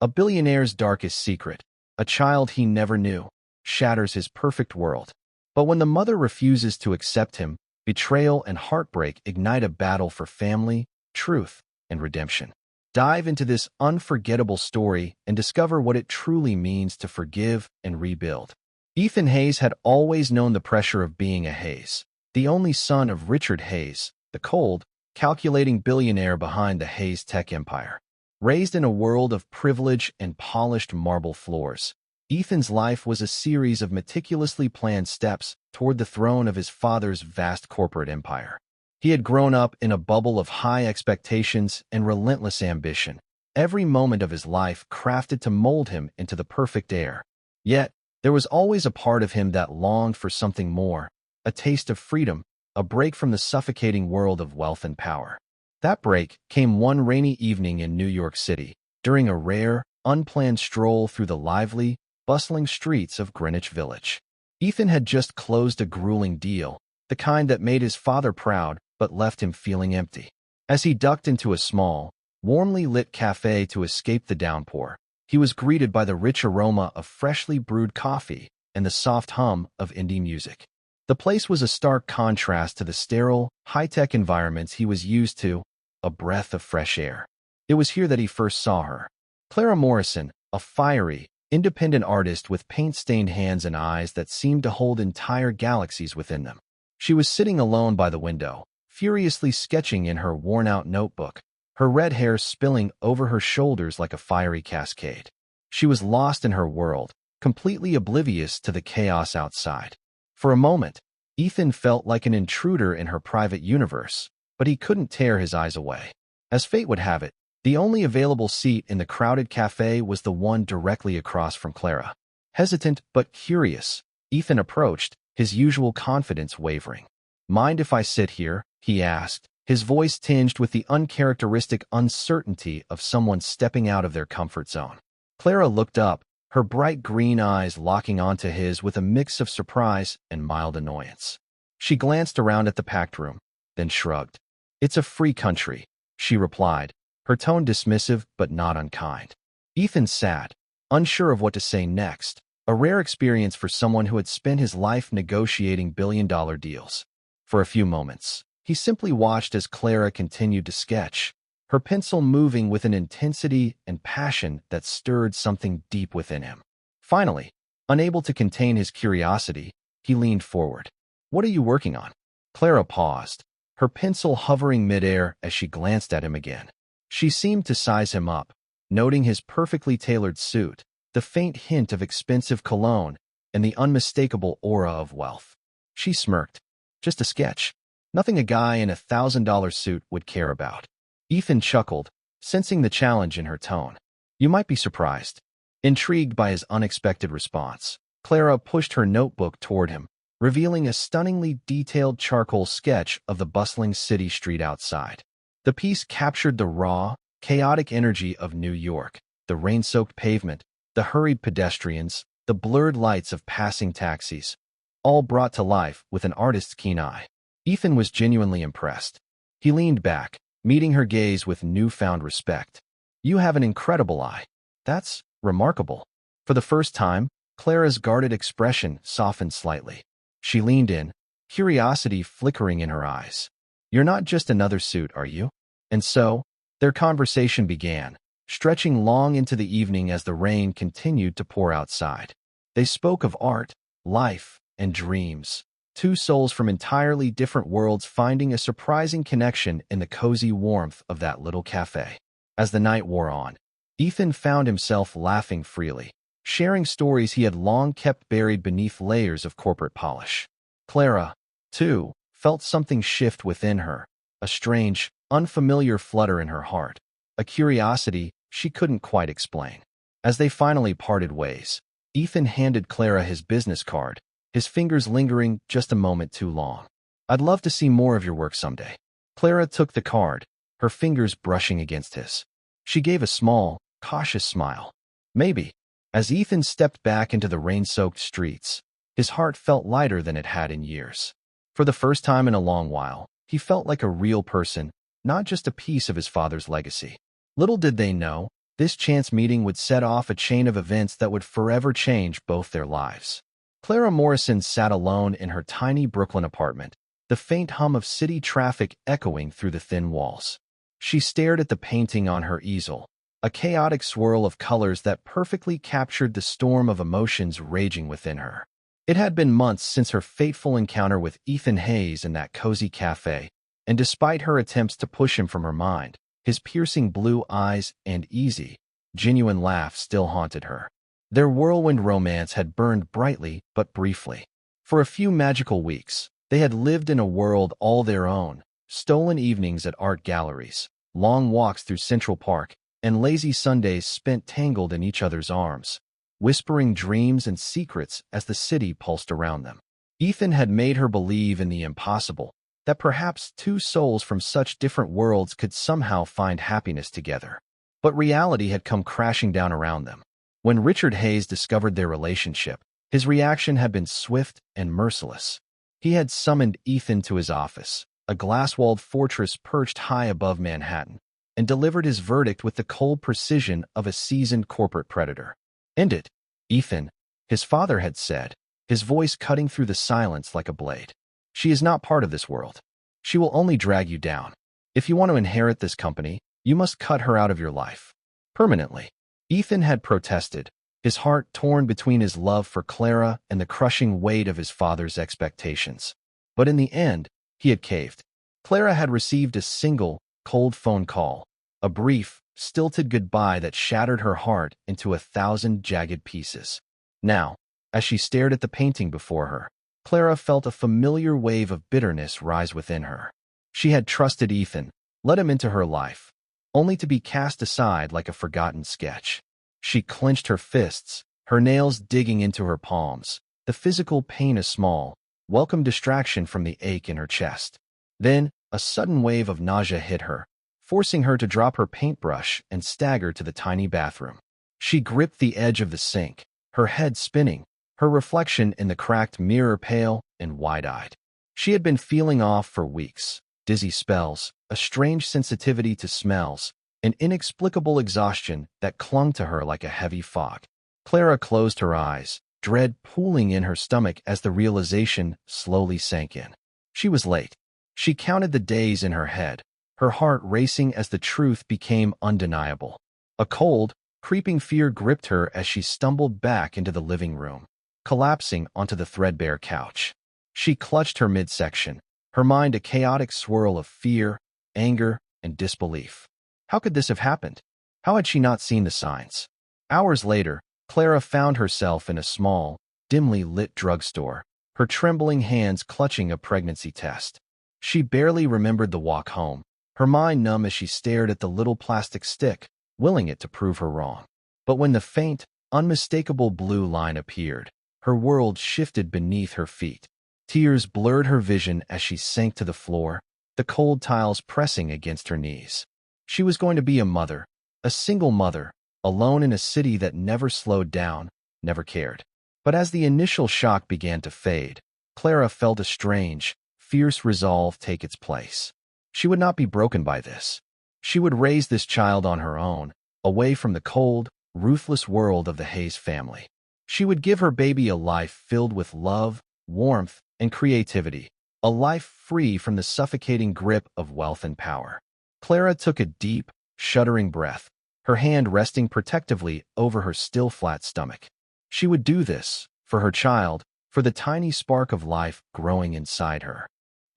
A billionaire's darkest secret, a child he never knew, shatters his perfect world. But when the mother refuses to accept him, betrayal and heartbreak ignite a battle for family, truth, and redemption. Dive into this unforgettable story and discover what it truly means to forgive and rebuild. Ethan Hayes had always known the pressure of being a Hayes, the only son of Richard Hayes, the cold, calculating billionaire behind the Hayes tech empire. Raised in a world of privilege and polished marble floors, Ethan's life was a series of meticulously planned steps toward the throne of his father's vast corporate empire. He had grown up in a bubble of high expectations and relentless ambition, every moment of his life crafted to mold him into the perfect heir. Yet, there was always a part of him that longed for something more, a taste of freedom, a break from the suffocating world of wealth and power. That break came one rainy evening in New York City, during a rare, unplanned stroll through the lively, bustling streets of Greenwich Village. Ethan had just closed a grueling deal, the kind that made his father proud but left him feeling empty. As he ducked into a small, warmly lit cafe to escape the downpour, he was greeted by the rich aroma of freshly brewed coffee and the soft hum of indie music. The place was a stark contrast to the sterile, high-tech environments he was used to, a breath of fresh air. It was here that he first saw her. Clara Morrison, a fiery, independent artist with paint-stained hands and eyes that seemed to hold entire galaxies within them. She was sitting alone by the window, furiously sketching in her worn-out notebook, her red hair spilling over her shoulders like a fiery cascade. She was lost in her world, completely oblivious to the chaos outside. For a moment, Ethan felt like an intruder in her private universe, but he couldn't tear his eyes away. As fate would have it, the only available seat in the crowded cafe was the one directly across from Clara. Hesitant but curious, Ethan approached, his usual confidence wavering. "Mind if I sit here?" he asked, his voice tinged with the uncharacteristic uncertainty of someone stepping out of their comfort zone. Clara looked up, her bright green eyes locking onto his with a mix of surprise and mild annoyance. She glanced around at the packed room, then shrugged. "It's a free country," she replied, her tone dismissive but not unkind. Ethan sat, unsure of what to say next, a rare experience for someone who had spent his life negotiating billion-dollar deals. For a few moments, he simply watched as Clara continued to sketch, her pencil moving with an intensity and passion that stirred something deep within him. Finally, unable to contain his curiosity, he leaned forward. "What are you working on?" Clara paused, her pencil hovering midair as she glanced at him again. She seemed to size him up, noting his perfectly tailored suit, the faint hint of expensive cologne, and the unmistakable aura of wealth. She smirked. "Just a sketch. Nothing a guy in $1,000 suit would care about." Ethan chuckled, sensing the challenge in her tone. "You might be surprised." Intrigued by his unexpected response, Clara pushed her notebook toward him, revealing a stunningly detailed charcoal sketch of the bustling city street outside. The piece captured the raw, chaotic energy of New York, the rain-soaked pavement, the hurried pedestrians, the blurred lights of passing taxis, all brought to life with an artist's keen eye. Ethan was genuinely impressed. He leaned back, meeting her gaze with newfound respect. "You have an incredible eye. That's remarkable." For the first time, Clara's guarded expression softened slightly. She leaned in, curiosity flickering in her eyes. "You're not just another suit, are you?" And so, their conversation began, stretching long into the evening as the rain continued to pour outside. They spoke of art, life, and dreams, two souls from entirely different worlds finding a surprising connection in the cozy warmth of that little cafe. As the night wore on, Ethan found himself laughing freely, sharing stories he had long kept buried beneath layers of corporate polish. Clara, too, felt something shift within her, a strange, unfamiliar flutter in her heart, a curiosity she couldn't quite explain. As they finally parted ways, Ethan handed Clara his business card, his fingers lingering just a moment too long. "I'd love to see more of your work someday." Clara took the card, her fingers brushing against his. She gave a small, cautious smile. "Maybe." As Ethan stepped back into the rain-soaked streets, his heart felt lighter than it had in years. For the first time in a long while, he felt like a real person, not just a piece of his father's legacy. Little did they know, This chance meeting would set off a chain of events that would forever change both their lives. Clara Morrison sat alone in her tiny Brooklyn apartment, the faint hum of city traffic echoing through the thin walls. She stared at the painting on her easel, a chaotic swirl of colors that perfectly captured the storm of emotions raging within her. It had been months since her fateful encounter with Ethan Hayes in that cozy cafe, and despite her attempts to push him from her mind, his piercing blue eyes and easy, genuine laugh still haunted her. Their whirlwind romance had burned brightly but briefly. For a few magical weeks, they had lived in a world all their own, stolen evenings at art galleries, long walks through Central Park, and lazy Sundays spent tangled in each other's arms, whispering dreams and secrets as the city pulsed around them. Ethan had made her believe in the impossible, that perhaps two souls from such different worlds could somehow find happiness together. But reality had come crashing down around them. When Richard Hayes discovered their relationship, his reaction had been swift and merciless. He had summoned Ethan to his office, a glass-walled fortress perched high above Manhattan, and delivered his verdict with the cold precision of a seasoned corporate predator. "End it, Ethan," his father had said, his voice cutting through the silence like a blade. "She is not part of this world. She will only drag you down. If you want to inherit this company, you must cut her out of your life. Permanently." Ethan had protested, his heart torn between his love for Clara and the crushing weight of his father's expectations. But in the end, he had caved. Clara had received a single, cold phone call, a brief, stilted goodbye that shattered her heart into 1,000 jagged pieces. Now, as she stared at the painting before her, Clara felt a familiar wave of bitterness rise within her. She had trusted Ethan, let him into her life, only to be cast aside like a forgotten sketch. She clenched her fists, her nails digging into her palms, the physical pain a small, welcome distraction from the ache in her chest. Then, a sudden wave of nausea hit her, forcing her to drop her paintbrush and stagger to the tiny bathroom. She gripped the edge of the sink, her head spinning, her reflection in the cracked mirror pale and wide-eyed. She had been feeling off for weeks, dizzy spells, a strange sensitivity to smells, an inexplicable exhaustion that clung to her like a heavy fog. Clara closed her eyes, dread pooling in her stomach as the realization slowly sank in. She was late. She counted the days in her head, her heart racing as the truth became undeniable. A cold, creeping fear gripped her as she stumbled back into the living room, collapsing onto the threadbare couch. She clutched her midsection, her mind a chaotic swirl of fear, anger, and disbelief. How could this have happened? How had she not seen the signs? Hours later, Clara found herself in a small, dimly lit drugstore, her trembling hands clutching a pregnancy test. She barely remembered the walk home, her mind numb as she stared at the little plastic stick, willing it to prove her wrong. But when the faint, unmistakable blue line appeared, her world shifted beneath her feet. Tears blurred her vision as she sank to the floor, the cold tiles pressing against her knees. She was going to be a mother, a single mother, alone in a city that never slowed down, never cared. But as the initial shock began to fade, Clara felt a strange, fierce resolve take its place. She would not be broken by this. She would raise this child on her own, away from the cold, ruthless world of the Hayes family. She would give her baby a life filled with love, warmth, and creativity, a life free from the suffocating grip of wealth and power. Clara took a deep, shuddering breath, her hand resting protectively over her still flat stomach. She would do this, for her child, for the tiny spark of life growing inside her.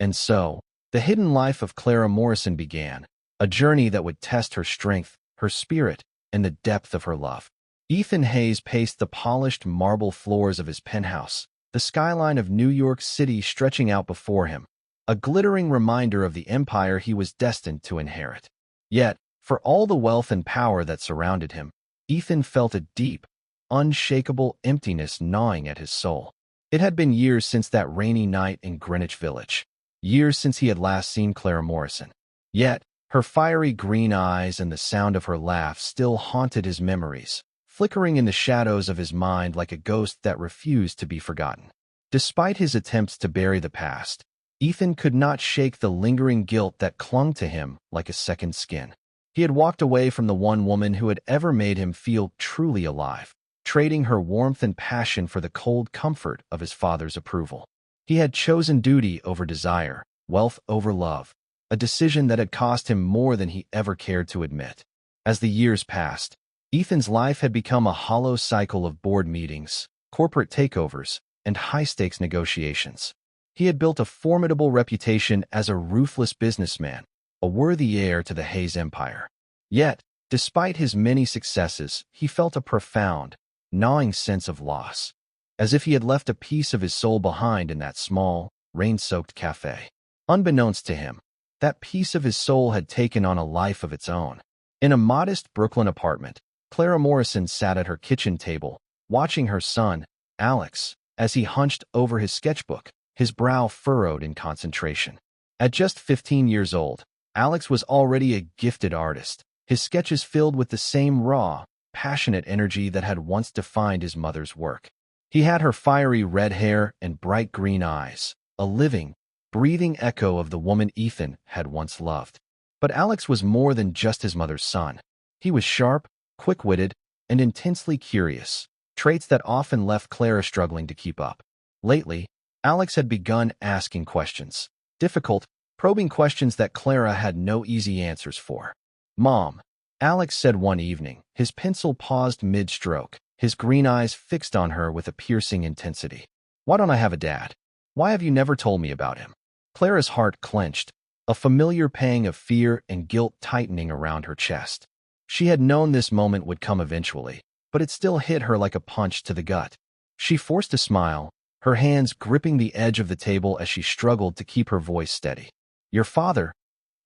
And so, the hidden life of Clara Morrison began, a journey that would test her strength, her spirit, and the depth of her love. Ethan Hayes paced the polished marble floors of his penthouse, the skyline of New York City stretching out before him, a glittering reminder of the empire he was destined to inherit. Yet, for all the wealth and power that surrounded him, Ethan felt a deep, unshakable emptiness gnawing at his soul. It had been years since that rainy night in Greenwich Village, years since he had last seen Clara Morrison. Yet, her fiery green eyes and the sound of her laugh still haunted his memories, flickering in the shadows of his mind like a ghost that refused to be forgotten. Despite his attempts to bury the past, Ethan could not shake the lingering guilt that clung to him like a second skin. He had walked away from the one woman who had ever made him feel truly alive, trading her warmth and passion for the cold comfort of his father's approval. He had chosen duty over desire, wealth over love, a decision that had cost him more than he ever cared to admit. As the years passed, Ethan's life had become a hollow cycle of board meetings, corporate takeovers, and high-stakes negotiations. He had built a formidable reputation as a ruthless businessman, a worthy heir to the Hayes empire. Yet, despite his many successes, he felt a profound, gnawing sense of loss, as if he had left a piece of his soul behind in that small, rain-soaked cafe. Unbeknownst to him, that piece of his soul had taken on a life of its own. In a modest Brooklyn apartment, Clara Morrison sat at her kitchen table, watching her son, Alex, as he hunched over his sketchbook, his brow furrowed in concentration. At just 15 years old, Alex was already a gifted artist, his sketches filled with the same raw, passionate energy that had once defined his mother's work. He had her fiery red hair and bright green eyes, a living, breathing echo of the woman Ethan had once loved. But Alex was more than just his mother's son. He was sharp, quick-witted, and intensely curious, traits that often left Clara struggling to keep up. Lately, Alex had begun asking questions, difficult, probing questions that Clara had no easy answers for. "Mom," Alex said one evening, his pencil paused mid-stroke, his green eyes fixed on her with a piercing intensity. "Why don't I have a dad? Why have you never told me about him?" Clara's heart clenched, a familiar pang of fear and guilt tightening around her chest. She had known this moment would come eventually, but it still hit her like a punch to the gut. She forced a smile, her hands gripping the edge of the table as she struggled to keep her voice steady. "Your father,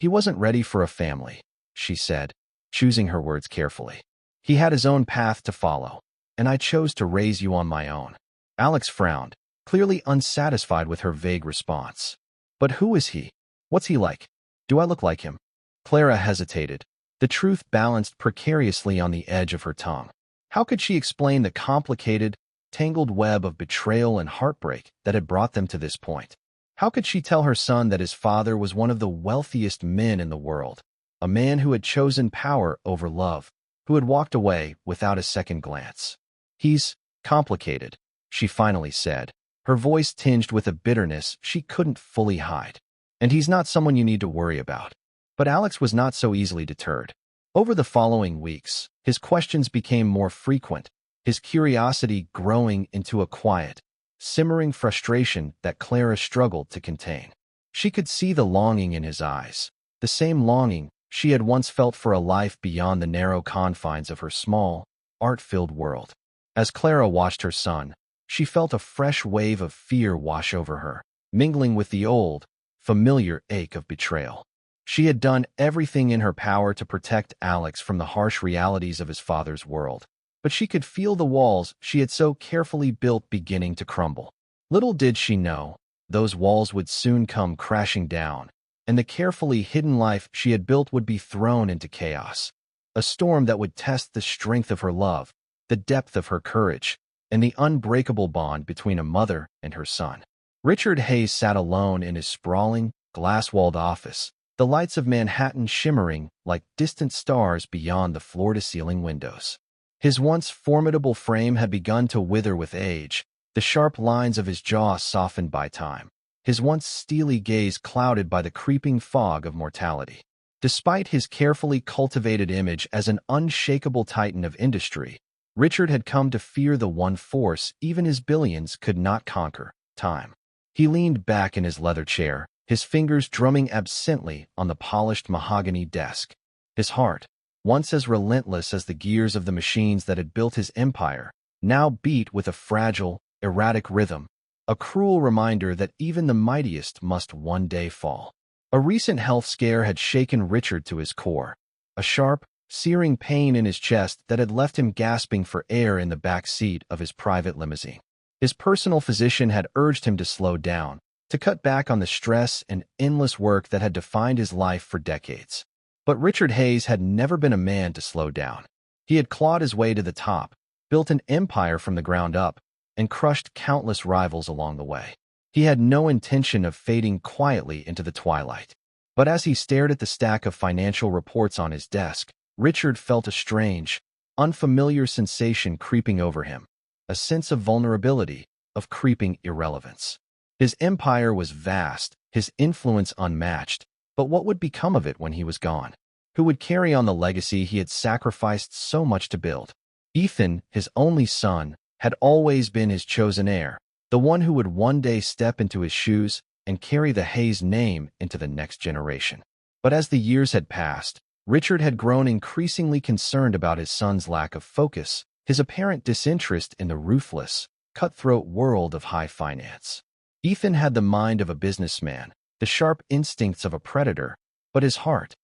he wasn't ready for a family," she said, choosing her words carefully. "He had his own path to follow, and I chose to raise you on my own." Alex frowned, clearly unsatisfied with her vague response. "But who is he? What's he like? Do I look like him?" Clara hesitated, the truth balanced precariously on the edge of her tongue. How could she explain the complicated, tangled web of betrayal and heartbreak that had brought them to this point? How could she tell her son that his father was one of the wealthiest men in the world, a man who had chosen power over love, who had walked away without a second glance? "He's complicated," she finally said, her voice tinged with a bitterness she couldn't fully hide. "And he's not someone you need to worry about." But Alex was not so easily deterred. Over the following weeks, his questions became more frequent, his curiosity growing into a quiet, simmering frustration that Clara struggled to contain. She could see the longing in his eyes, the same longing she had once felt for a life beyond the narrow confines of her small, art-filled world. As Clara watched her son, she felt a fresh wave of fear wash over her, mingling with the old, familiar ache of betrayal. She had done everything in her power to protect Alex from the harsh realities of his father's world, but she could feel the walls she had so carefully built beginning to crumble. Little did she know, those walls would soon come crashing down, and the carefully hidden life she had built would be thrown into chaos. A storm that would test the strength of her love, the depth of her courage, and the unbreakable bond between a mother and her son. Richard Hayes sat alone in his sprawling, glass-walled office, the lights of Manhattan shimmering like distant stars beyond the floor-to-ceiling windows. His once formidable frame had begun to wither with age, the sharp lines of his jaw softened by time, his once steely gaze clouded by the creeping fog of mortality. Despite his carefully cultivated image as an unshakable titan of industry, Richard had come to fear the one force even his billions could not conquer: time. He leaned back in his leather chair, his fingers drumming absently on the polished mahogany desk. His heart, once as relentless as the gears of the machines that had built his empire, now beat with a fragile, erratic rhythm, a cruel reminder that even the mightiest must one day fall. A recent health scare had shaken Richard to his core, a sharp, searing pain in his chest that had left him gasping for air in the back seat of his private limousine. His personal physician had urged him to slow down, to cut back on the stress and endless work that had defined his life for decades. But Richard Hayes had never been a man to slow down. He had clawed his way to the top, built an empire from the ground up, and crushed countless rivals along the way. He had no intention of fading quietly into the twilight. But as he stared at the stack of financial reports on his desk, Richard felt a strange, unfamiliar sensation creeping over him, a sense of vulnerability, of creeping irrelevance. His empire was vast, his influence unmatched, but what would become of it when he was gone? Who would carry on the legacy he had sacrificed so much to build? Ethan, his only son, had always been his chosen heir, the one who would one day step into his shoes and carry the Hayes name into the next generation. But as the years had passed, Richard had grown increasingly concerned about his son's lack of focus, his apparent disinterest in the ruthless, cutthroat world of high finance. Ethan had the mind of a businessman, the sharp instincts of a predator, but his heart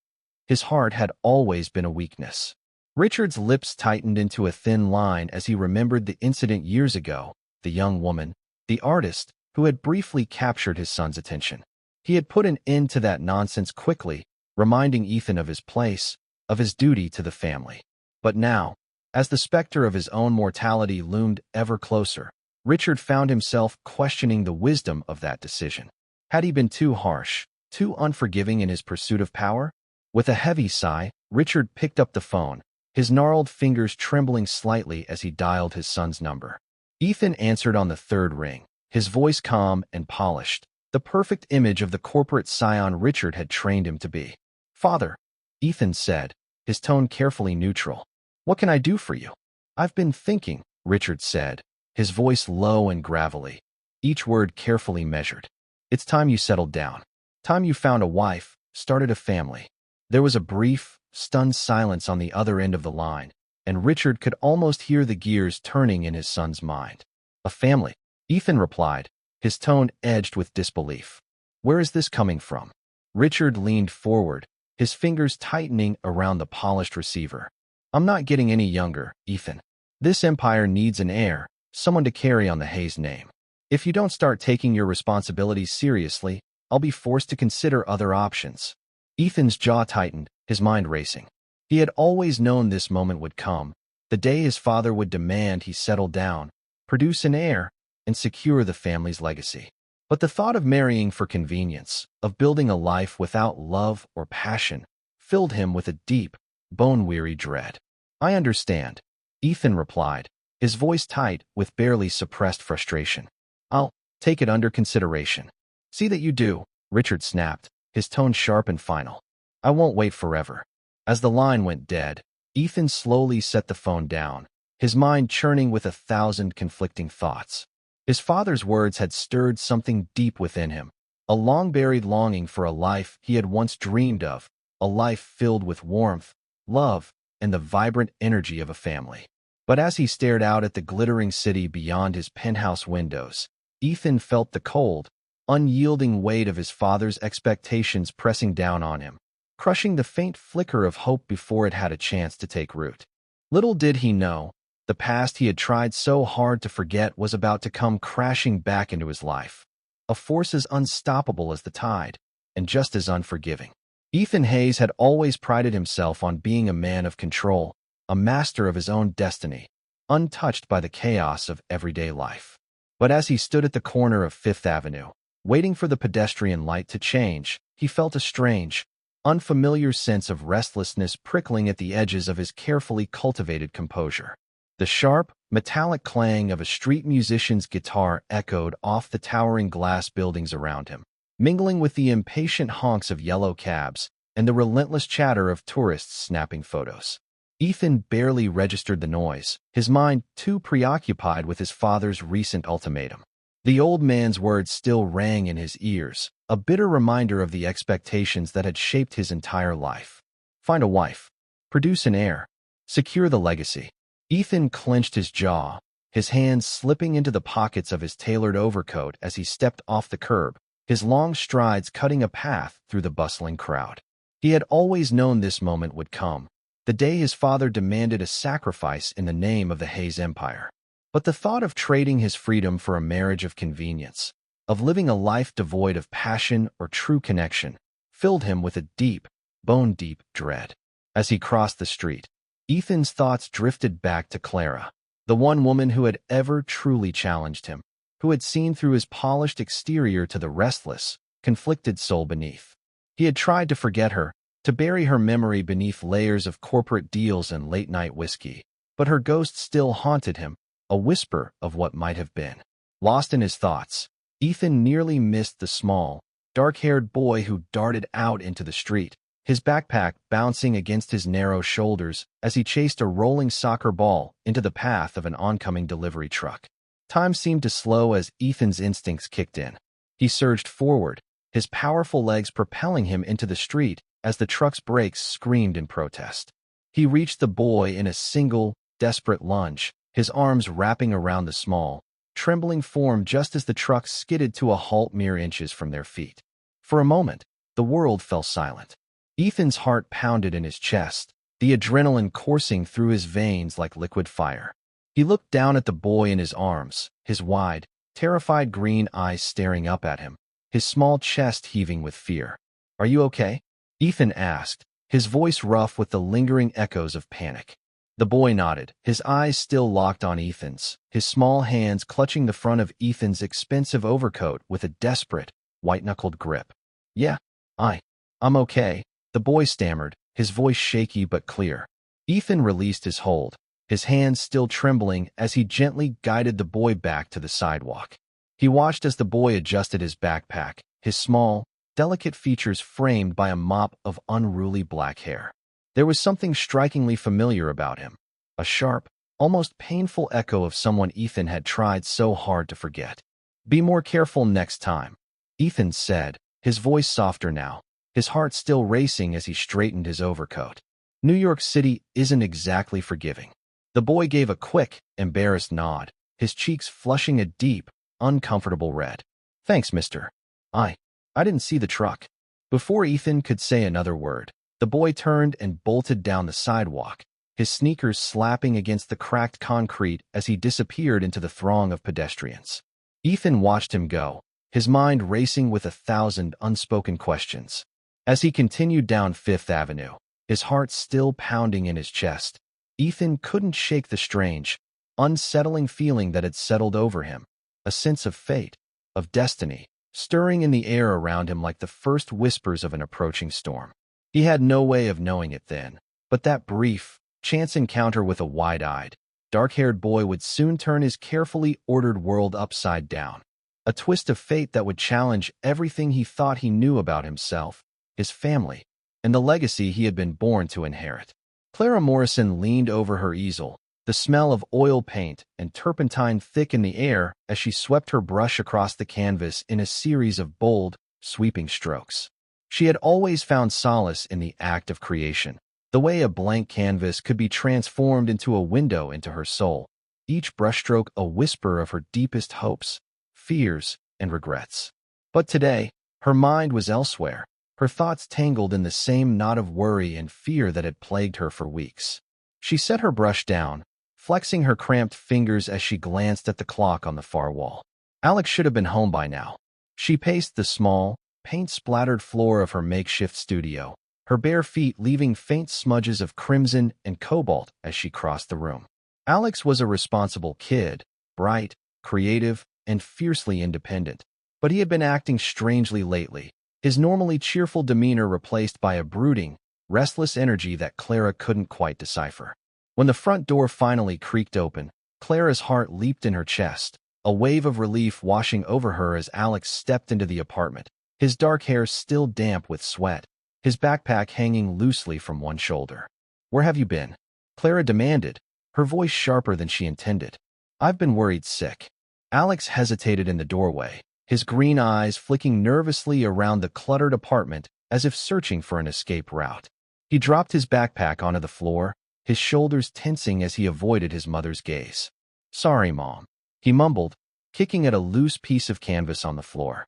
had always been a weakness. Richard's lips tightened into a thin line as he remembered the incident years ago, the young woman, the artist, who had briefly captured his son's attention. He had put an end to that nonsense quickly, reminding Ethan of his place, of his duty to the family. But now, as the specter of his own mortality loomed ever closer, Richard found himself questioning the wisdom of that decision. Had he been too harsh, too unforgiving in his pursuit of power? With a heavy sigh, Richard picked up the phone, his gnarled fingers trembling slightly as he dialed his son's number. Ethan answered on the third ring, his voice calm and polished, the perfect image of the corporate scion Richard had trained him to be. "Father," Ethan said, his tone carefully neutral. "What can I do for you?" "I've been thinking," Richard said, his voice low and gravelly, each word carefully measured. "It's time you settled down. Time you found a wife, started a family." There was a brief, stunned silence on the other end of the line, and Richard could almost hear the gears turning in his son's mind. "A family," Ethan replied, his tone edged with disbelief. "Where is this coming from?" Richard leaned forward, his fingers tightening around the polished receiver. "I'm not getting any younger, Ethan. This empire needs an heir, someone to carry on the Hayes name. If you don't start taking your responsibilities seriously, I'll be forced to consider other options." Ethan's jaw tightened, his mind racing. He had always known this moment would come, the day his father would demand he settle down, produce an heir, and secure the family's legacy. But the thought of marrying for convenience, of building a life without love or passion, filled him with a deep, bone-weary dread. "I understand," Ethan replied, his voice tight with barely suppressed frustration. "I'll take it under consideration." "See that you do," Richard snapped, his tone sharp and final. "I won't wait forever." As the line went dead, Ethan slowly set the phone down, his mind churning with 1,000 conflicting thoughts. His father's words had stirred something deep within him, a long-buried longing for a life he had once dreamed of, a life filled with warmth, love, and the vibrant energy of a family. But as he stared out at the glittering city beyond his penthouse windows, Ethan felt the cold, unyielding weight of his father's expectations pressing down on him, crushing the faint flicker of hope before it had a chance to take root. Little did he know, the past he had tried so hard to forget was about to come crashing back into his life, a force as unstoppable as the tide, and just as unforgiving. Ethan Hayes had always prided himself on being a man of control, a master of his own destiny, untouched by the chaos of everyday life. But as he stood at the corner of Fifth Avenue, waiting for the pedestrian light to change, he felt a strange, unfamiliar sense of restlessness prickling at the edges of his carefully cultivated composure. The sharp, metallic clang of a street musician's guitar echoed off the towering glass buildings around him, mingling with the impatient honks of yellow cabs and the relentless chatter of tourists snapping photos. Ethan barely registered the noise, his mind too preoccupied with his father's recent ultimatum. The old man's words still rang in his ears, a bitter reminder of the expectations that had shaped his entire life. Find a wife, produce an heir, secure the legacy. Ethan clenched his jaw, his hands slipping into the pockets of his tailored overcoat as he stepped off the curb, his long strides cutting a path through the bustling crowd. He had always known this moment would come, the day his father demanded a sacrifice in the name of the Hayes Empire. But the thought of trading his freedom for a marriage of convenience, of living a life devoid of passion or true connection, filled him with a deep, bone-deep dread. As he crossed the street, Ethan's thoughts drifted back to Clara, the one woman who had ever truly challenged him, who had seen through his polished exterior to the restless, conflicted soul beneath. He had tried to forget her, to bury her memory beneath layers of corporate deals and late-night whiskey. But her ghost still haunted him, a whisper of what might have been. Lost in his thoughts, Ethan nearly missed the small, dark-haired boy who darted out into the street, his backpack bouncing against his narrow shoulders as he chased a rolling soccer ball into the path of an oncoming delivery truck. Time seemed to slow as Ethan's instincts kicked in. He surged forward, his powerful legs propelling him into the street as the truck's brakes screamed in protest. He reached the boy in a single, desperate lunge, his arms wrapping around the small, trembling form just as the truck skidded to a halt mere inches from their feet. For a moment, the world fell silent. Ethan's heart pounded in his chest, the adrenaline coursing through his veins like liquid fire. He looked down at the boy in his arms, his wide, terrified green eyes staring up at him, his small chest heaving with fear. "Are you okay?" Ethan asked, his voice rough with the lingering echoes of panic. The boy nodded, his eyes still locked on Ethan's, his small hands clutching the front of Ethan's expensive overcoat with a desperate, white-knuckled grip. "Yeah, I'm okay," the boy stammered, his voice shaky but clear. Ethan released his hold, his hands still trembling as he gently guided the boy back to the sidewalk. He watched as the boy adjusted his backpack, his small, delicate features framed by a mop of unruly black hair. There was something strikingly familiar about him, a sharp, almost painful echo of someone Ethan had tried so hard to forget. "Be more careful next time," Ethan said, his voice softer now, his heart still racing as he straightened his overcoat. New York City isn't exactly forgiving. The boy gave a quick, embarrassed nod, his cheeks flushing a deep, uncomfortable red. "Thanks, mister. I didn't see the truck." Before Ethan could say another word, the boy turned and bolted down the sidewalk, his sneakers slapping against the cracked concrete as he disappeared into the throng of pedestrians. Ethan watched him go, his mind racing with 1,000 unspoken questions. As he continued down Fifth Avenue, his heart still pounding in his chest, Ethan couldn't shake the strange, unsettling feeling that had settled over him, a sense of fate, of destiny, stirring in the air around him like the first whispers of an approaching storm. He had no way of knowing it then, but that brief, chance encounter with a wide-eyed, dark-haired boy would soon turn his carefully ordered world upside down, a twist of fate that would challenge everything he thought he knew about himself, his family, and the legacy he had been born to inherit. Clara Morrison leaned over her easel, the smell of oil paint and turpentine thick in the air as she swept her brush across the canvas in a series of bold, sweeping strokes. She had always found solace in the act of creation, the way a blank canvas could be transformed into a window into her soul, each brushstroke a whisper of her deepest hopes, fears, and regrets. But today, her mind was elsewhere, her thoughts tangled in the same knot of worry and fear that had plagued her for weeks. She set her brush down, flexing her cramped fingers as she glanced at the clock on the far wall. Alex should have been home by now. She paced the small, paint-splattered floor of her makeshift studio, her bare feet leaving faint smudges of crimson and cobalt as she crossed the room. Alex was a responsible kid, bright, creative, and fiercely independent, but he had been acting strangely lately, his normally cheerful demeanor replaced by a brooding, restless energy that Clara couldn't quite decipher. When the front door finally creaked open, Clara's heart leaped in her chest, a wave of relief washing over her as Alex stepped into the apartment, his dark hair still damp with sweat, his backpack hanging loosely from one shoulder. "Where have you been?" Clara demanded, her voice sharper than she intended. "I've been worried sick." Alex hesitated in the doorway, his green eyes flicking nervously around the cluttered apartment as if searching for an escape route. He dropped his backpack onto the floor, his shoulders tensing as he avoided his mother's gaze. "Sorry, Mom," he mumbled, kicking at a loose piece of canvas on the floor.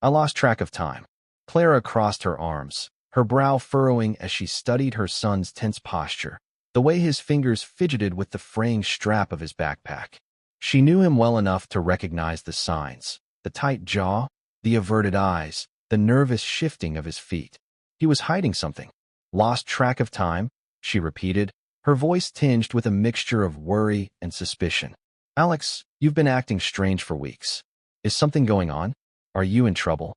I lost track of time." Clara crossed her arms, her brow furrowing as she studied her son's tense posture, the way his fingers fidgeted with the fraying strap of his backpack. She knew him well enough to recognize the signs, the tight jaw, the averted eyes, the nervous shifting of his feet. He was hiding something. "Lost track of time," she repeated, her voice tinged with a mixture of worry and suspicion. "Alex, you've been acting strange for weeks. Is something going on? Are you in trouble?"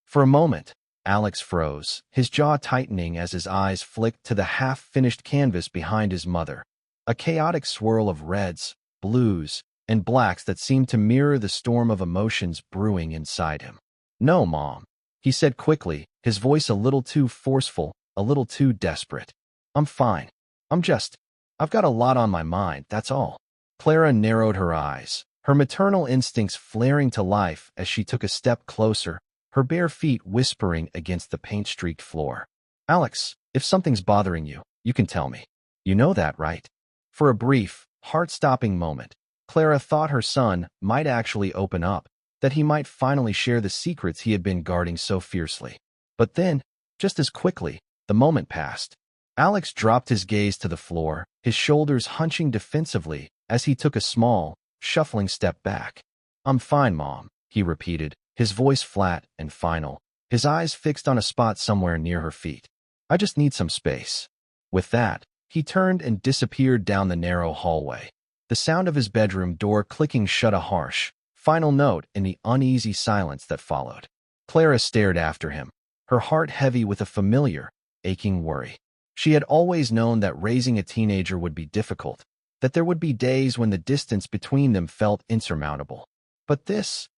For a moment, Alex froze, his jaw tightening as his eyes flicked to the half-finished canvas behind his mother. A chaotic swirl of reds, blues, and blacks that seemed to mirror the storm of emotions brewing inside him. "No, Mom," he said quickly, his voice a little too forceful, a little too desperate. "I'm fine. I've got a lot on my mind, that's all." Clara narrowed her eyes, her maternal instincts flaring to life as she took a step closer, her bare feet whispering against the paint-streaked floor. "Alex, if something's bothering you, you can tell me. You know that, right?" For a brief, heart-stopping moment, Clara thought her son might actually open up, that he might finally share the secrets he had been guarding so fiercely. But then, just as quickly, the moment passed. Alex dropped his gaze to the floor, his shoulders hunching defensively as he took a small, shuffling step back. "I'm fine, Mom," he repeated, his voice flat and final, his eyes fixed on a spot somewhere near her feet. "I just need some space." With that, he turned and disappeared down the narrow hallway, the sound of his bedroom door clicking shut a harsh, final note in the uneasy silence that followed. Clara stared after him, her heart heavy with a familiar, aching worry. She had always known that raising a teenager would be difficult, that there would be days when the distance between them felt insurmountable. But this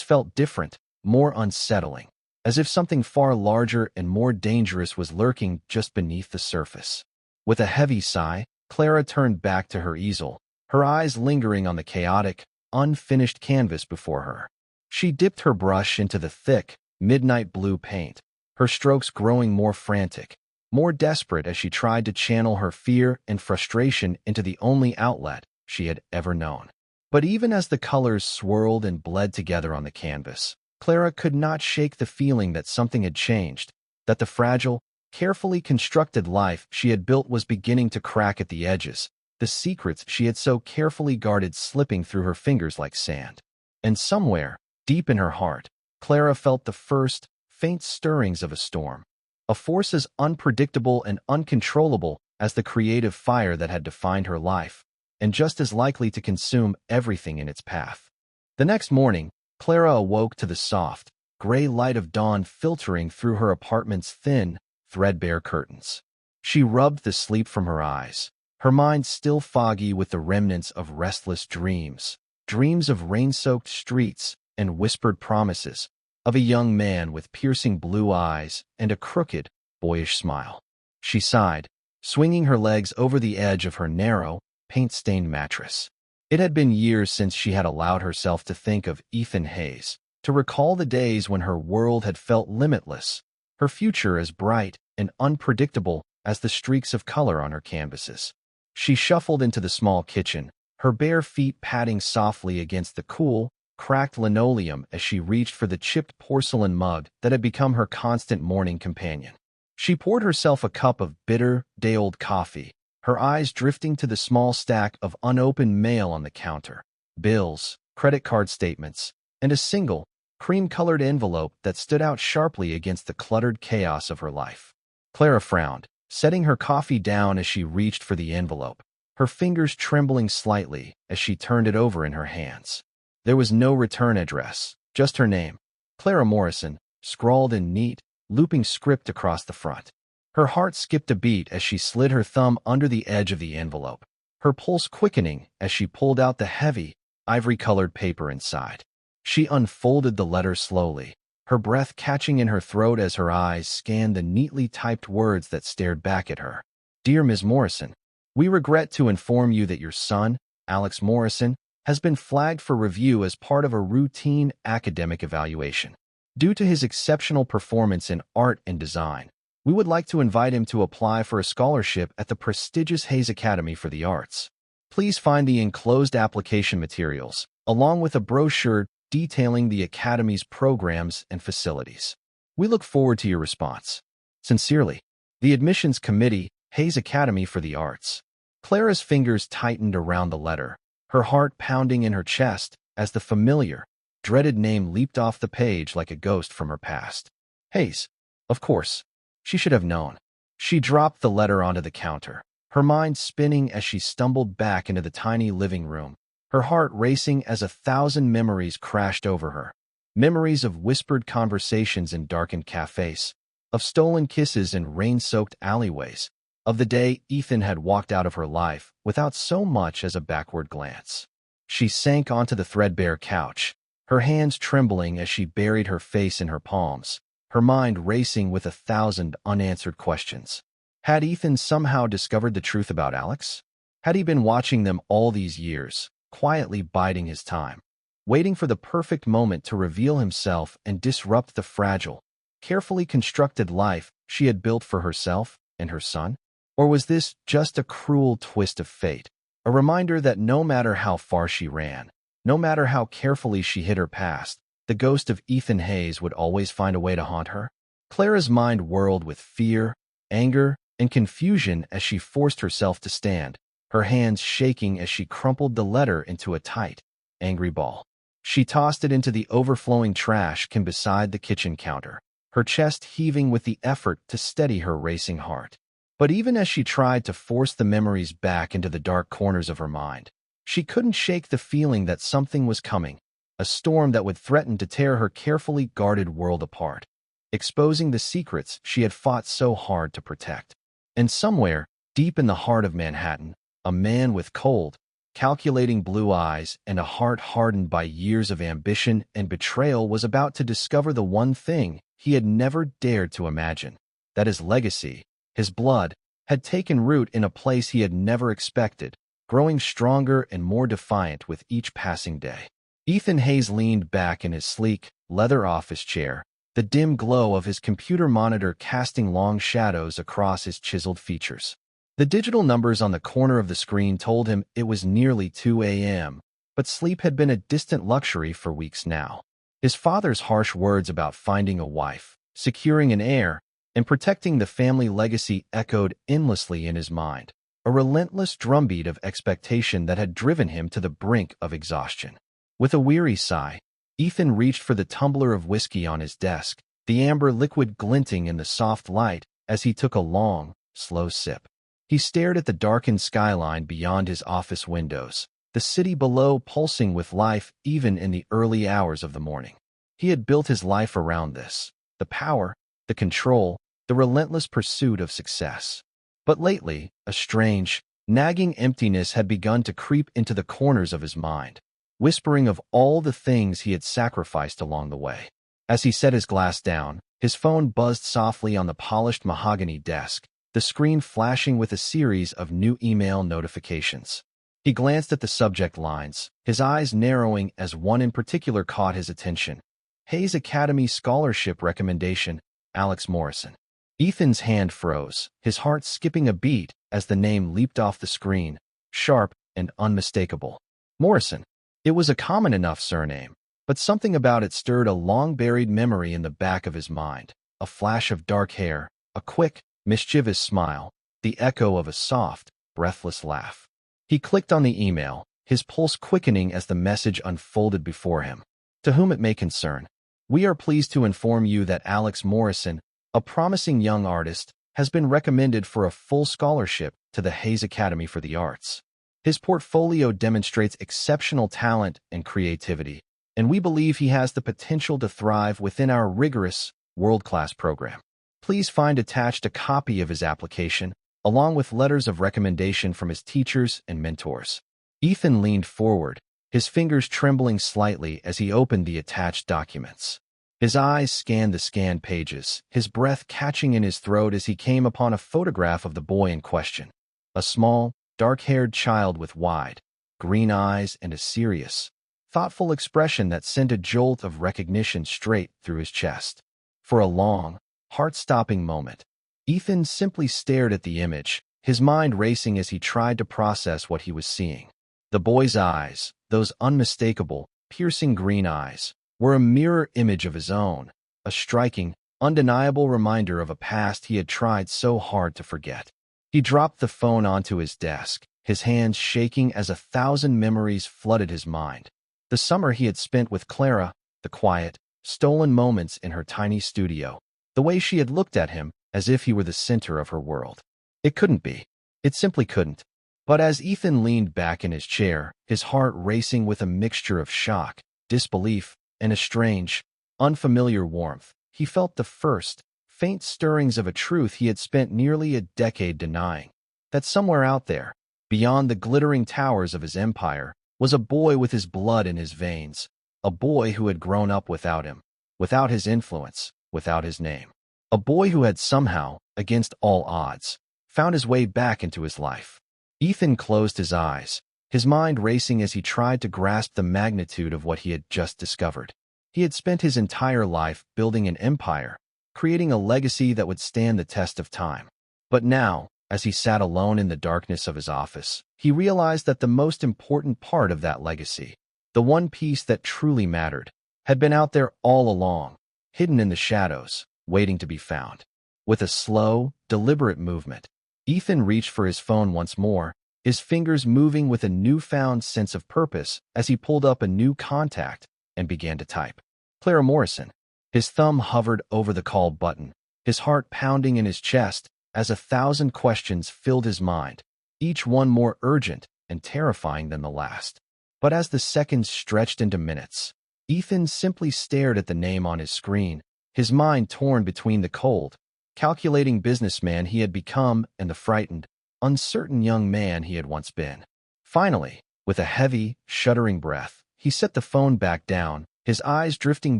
felt different, more unsettling, as if something far larger and more dangerous was lurking just beneath the surface. With a heavy sigh, Clara turned back to her easel, her eyes lingering on the chaotic, unfinished canvas before her. She dipped her brush into the thick, midnight blue paint, her strokes growing more frantic, more desperate as she tried to channel her fear and frustration into the only outlet she had ever known. But even as the colors swirled and bled together on the canvas, Clara could not shake the feeling that something had changed, that the fragile, carefully constructed life she had built was beginning to crack at the edges, the secrets she had so carefully guarded slipping through her fingers like sand. And somewhere, deep in her heart, Clara felt the first, faint stirrings of a storm, a force as unpredictable and uncontrollable as the creative fire that had defined her life, and just as likely to consume everything in its path. The next morning, Clara awoke to the soft, gray light of dawn filtering through her apartment's thin, threadbare curtains. She rubbed the sleep from her eyes, her mind still foggy with the remnants of restless dreams, dreams of rain-soaked streets and whispered promises, of a young man with piercing blue eyes and a crooked, boyish smile. She sighed, swinging her legs over the edge of her narrow, paint-stained mattress. It had been years since she had allowed herself to think of Ethan Hayes, to recall the days when her world had felt limitless, her future as bright and unpredictable as the streaks of color on her canvases. She shuffled into the small kitchen, her bare feet padding softly against the cool, cracked linoleum as she reached for the chipped porcelain mug that had become her constant morning companion. She poured herself a cup of bitter, day-old coffee, her eyes drifting to the small stack of unopened mail on the counter, bills, credit card statements, and a single, cream-colored envelope that stood out sharply against the cluttered chaos of her life. Clara frowned, setting her coffee down as she reached for the envelope, her fingers trembling slightly as she turned it over in her hands. There was no return address, just her name, Clara Morrison, scrawled in neat, looping script across the front. Her heart skipped a beat as she slid her thumb under the edge of the envelope, her pulse quickening as she pulled out the heavy, ivory-colored paper inside. She unfolded the letter slowly, her breath catching in her throat as her eyes scanned the neatly typed words that stared back at her. "Dear Ms. Morrison, we regret to inform you that your son, Alex Morrison, has been flagged for review as part of a routine academic evaluation. Due to his exceptional performance in art and design, we would like to invite him to apply for a scholarship at the prestigious Hayes Academy for the Arts. Please find the enclosed application materials, along with a brochure detailing the Academy's programs and facilities. We look forward to your response. Sincerely, the Admissions Committee, Hayes Academy for the Arts." Clara's fingers tightened around the letter, her heart pounding in her chest as the familiar, dreaded name leaped off the page like a ghost from her past. Hayes, of course. She should have known. She dropped the letter onto the counter, her mind spinning as she stumbled back into the tiny living room, her heart racing as 1,000 memories crashed over her. Memories of whispered conversations in darkened cafes, of stolen kisses in rain-soaked alleyways, of the day Ethan had walked out of her life without so much as a backward glance. She sank onto the threadbare couch, her hands trembling as she buried her face in her palms, her mind racing with 1,000 unanswered questions. Had Ethan somehow discovered the truth about Alex? Had he been watching them all these years, quietly biding his time, waiting for the perfect moment to reveal himself and disrupt the fragile, carefully constructed life she had built for herself and her son? Or was this just a cruel twist of fate, a reminder that no matter how far she ran, no matter how carefully she hid her past, the ghost of Ethan Hayes would always find a way to haunt her? Clara's mind whirled with fear, anger, and confusion as she forced herself to stand, her hands shaking as she crumpled the letter into a tight, angry ball. She tossed it into the overflowing trash can beside the kitchen counter, her chest heaving with the effort to steady her racing heart. But even as she tried to force the memories back into the dark corners of her mind, she couldn't shake the feeling that something was coming, a storm that would threaten to tear her carefully guarded world apart, exposing the secrets she had fought so hard to protect. And somewhere, deep in the heart of Manhattan, a man with cold, calculating blue eyes and a heart hardened by years of ambition and betrayal was about to discover the one thing he had never dared to imagine, that his legacy, his blood, had taken root in a place he had never expected, growing stronger and more defiant with each passing day. Ethan Hayes leaned back in his sleek, leather office chair, the dim glow of his computer monitor casting long shadows across his chiseled features. The digital numbers on the corner of the screen told him it was nearly 2 a.m., but sleep had been a distant luxury for weeks now. His father's harsh words about finding a wife, securing an heir, and protecting the family legacy echoed endlessly in his mind, a relentless drumbeat of expectation that had driven him to the brink of exhaustion. With a weary sigh, Ethan reached for the tumbler of whiskey on his desk, the amber liquid glinting in the soft light as he took a long, slow sip. He stared at the darkened skyline beyond his office windows, the city below pulsing with life even in the early hours of the morning. He had built his life around this, the power, the control, the relentless pursuit of success. But lately, a strange, nagging emptiness had begun to creep into the corners of his mind, whispering of all the things he had sacrificed along the way. As he set his glass down, his phone buzzed softly on the polished mahogany desk, the screen flashing with a series of new email notifications. He glanced at the subject lines, his eyes narrowing as one in particular caught his attention. Hayes Academy Scholarship Recommendation, Alex Morrison. Ethan's hand froze, his heart skipping a beat as the name leaped off the screen, sharp and unmistakable. Morrison. It was a common enough surname, but something about it stirred a long-buried memory in the back of his mind, a flash of dark hair, a quick, mischievous smile, the echo of a soft, breathless laugh. He clicked on the email, his pulse quickening as the message unfolded before him. To whom it may concern, we are pleased to inform you that Alex Morrison, a promising young artist, has been recommended for a full scholarship to the Hayes Academy for the Arts. His portfolio demonstrates exceptional talent and creativity, and we believe he has the potential to thrive within our rigorous, world-class program. Please find attached a copy of his application, along with letters of recommendation from his teachers and mentors. Ethan leaned forward, his fingers trembling slightly as he opened the attached documents. His eyes scanned the scanned pages, his breath catching in his throat as he came upon a photograph of the boy in question. A small, dark-haired child with wide, green eyes and a serious, thoughtful expression that sent a jolt of recognition straight through his chest. For a long, heart-stopping moment, Ethan simply stared at the image, his mind racing as he tried to process what he was seeing. The boy's eyes, those unmistakable, piercing green eyes, were a mirror image of his own, a striking, undeniable reminder of a past he had tried so hard to forget. He dropped the phone onto his desk, his hands shaking as 1,000 memories flooded his mind. The summer he had spent with Clara, the quiet, stolen moments in her tiny studio, the way she had looked at him as if he were the center of her world. It couldn't be. It simply couldn't. But as Ethan leaned back in his chair, his heart racing with a mixture of shock, disbelief, and a strange, unfamiliar warmth, he felt the first, faint stirrings of a truth he had spent nearly a decade denying. That somewhere out there, beyond the glittering towers of his empire, was a boy with his blood in his veins, a boy who had grown up without him, without his influence, without his name. A boy who had somehow, against all odds, found his way back into his life. Ethan closed his eyes, his mind racing as he tried to grasp the magnitude of what he had just discovered. He had spent his entire life building an empire, creating a legacy that would stand the test of time. But now, as he sat alone in the darkness of his office, he realized that the most important part of that legacy, the one piece that truly mattered, had been out there all along, hidden in the shadows, waiting to be found. With a slow, deliberate movement, Ethan reached for his phone once more, his fingers moving with a newfound sense of purpose as he pulled up a new contact and began to type. Clara Morrison. His thumb hovered over the call button, his heart pounding in his chest as 1,000 questions filled his mind, each one more urgent and terrifying than the last. But as the seconds stretched into minutes, Ethan simply stared at the name on his screen, his mind torn between the cold, calculating businessman he had become and the frightened, uncertain young man he had once been. Finally, with a heavy, shuddering breath, he set the phone back down, his eyes drifting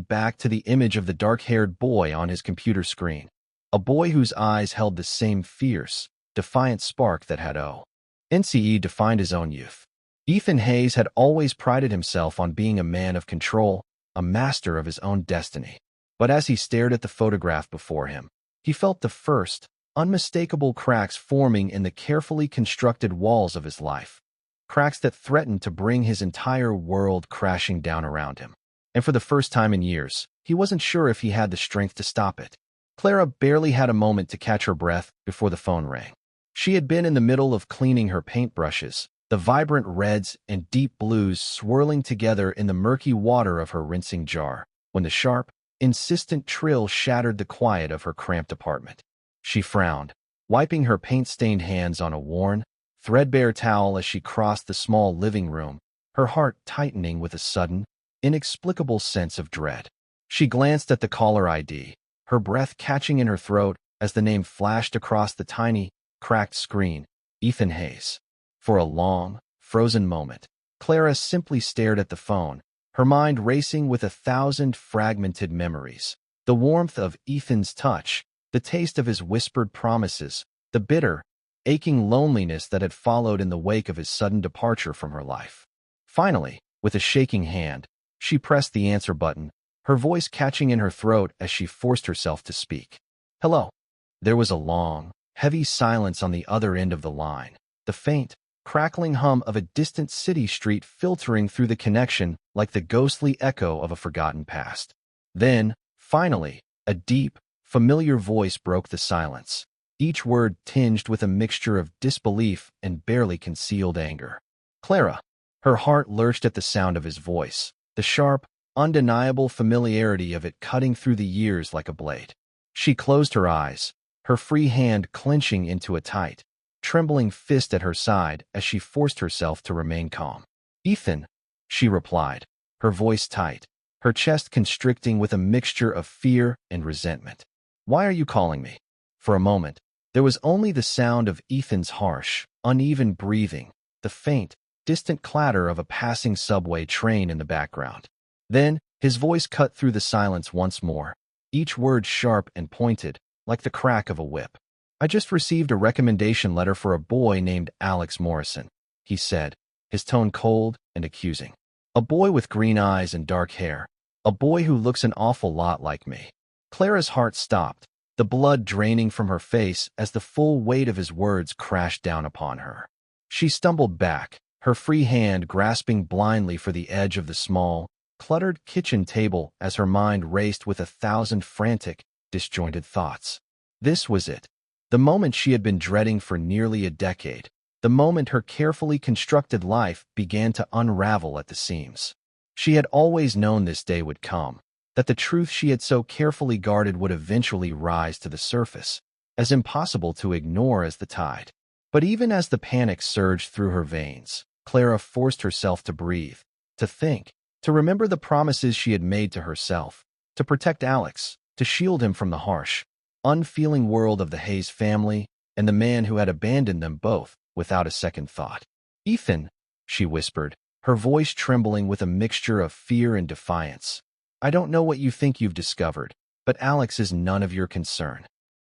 back to the image of the dark-haired boy on his computer screen, a boy whose eyes held the same fierce, defiant spark that had NCE defined his own youth. Ethan Hayes had always prided himself on being a man of control, a master of his own destiny. But as he stared at the photograph before him, he felt the first, unmistakable cracks forming in the carefully constructed walls of his life, cracks that threatened to bring his entire world crashing down around him. And for the first time in years, he wasn't sure if he had the strength to stop it. Clara barely had a moment to catch her breath before the phone rang. She had been in the middle of cleaning her paintbrushes, the vibrant reds and deep blues swirling together in the murky water of her rinsing jar, when the sharp, insistent trill shattered the quiet of her cramped apartment. She frowned, wiping her paint-stained hands on a worn, threadbare towel as she crossed the small living room, her heart tightening with a sudden, inexplicable sense of dread. She glanced at the caller ID, her breath catching in her throat as the name flashed across the tiny, cracked screen, Ethan Hayes. For a long, frozen moment, Clara simply stared at the phone, her mind racing with 1,000 fragmented memories. The warmth of Ethan's touch, the taste of his whispered promises, the bitter, aching loneliness that had followed in the wake of his sudden departure from her life. Finally, with a shaking hand, she pressed the answer button, her voice catching in her throat as she forced herself to speak. Hello. There was a long, heavy silence on the other end of the line, the faint, crackling hum of a distant city street filtering through the connection like the ghostly echo of a forgotten past. Then, finally, a deep, familiar voice broke the silence, each word tinged with a mixture of disbelief and barely concealed anger. Clara. Her heart lurched at the sound of his voice, the sharp, undeniable familiarity of it cutting through the years like a blade. She closed her eyes, her free hand clenching into a tight, trembling fist at her side as she forced herself to remain calm. Ethan, she replied, her voice tight, her chest constricting with a mixture of fear and resentment. Why are you calling me? For a moment, there was only the sound of Ethan's harsh, uneven breathing, the faint, distant clatter of a passing subway train in the background. Then, his voice cut through the silence once more, each word sharp and pointed, like the crack of a whip. I just received a recommendation letter for a boy named Alex Morrison, he said, his tone cold and accusing. A boy with green eyes and dark hair, a boy who looks an awful lot like me. Clara's heart stopped, the blood draining from her face as the full weight of his words crashed down upon her. She stumbled back, her free hand grasping blindly for the edge of the small, cluttered kitchen table as her mind raced with 1,000 frantic, disjointed thoughts. This was it. The moment she had been dreading for nearly a decade. The moment her carefully constructed life began to unravel at the seams. She had always known this day would come, that the truth she had so carefully guarded would eventually rise to the surface, as impossible to ignore as the tide. But even as the panic surged through her veins, Clara forced herself to breathe, to think, to remember the promises she had made to herself, to protect Alex, to shield him from the harsh, unfeeling world of the Hayes family and the man who had abandoned them both without a second thought. "Ethan," she whispered, her voice trembling with a mixture of fear and defiance. "I don't know what you think you've discovered, but Alex is none of your concern."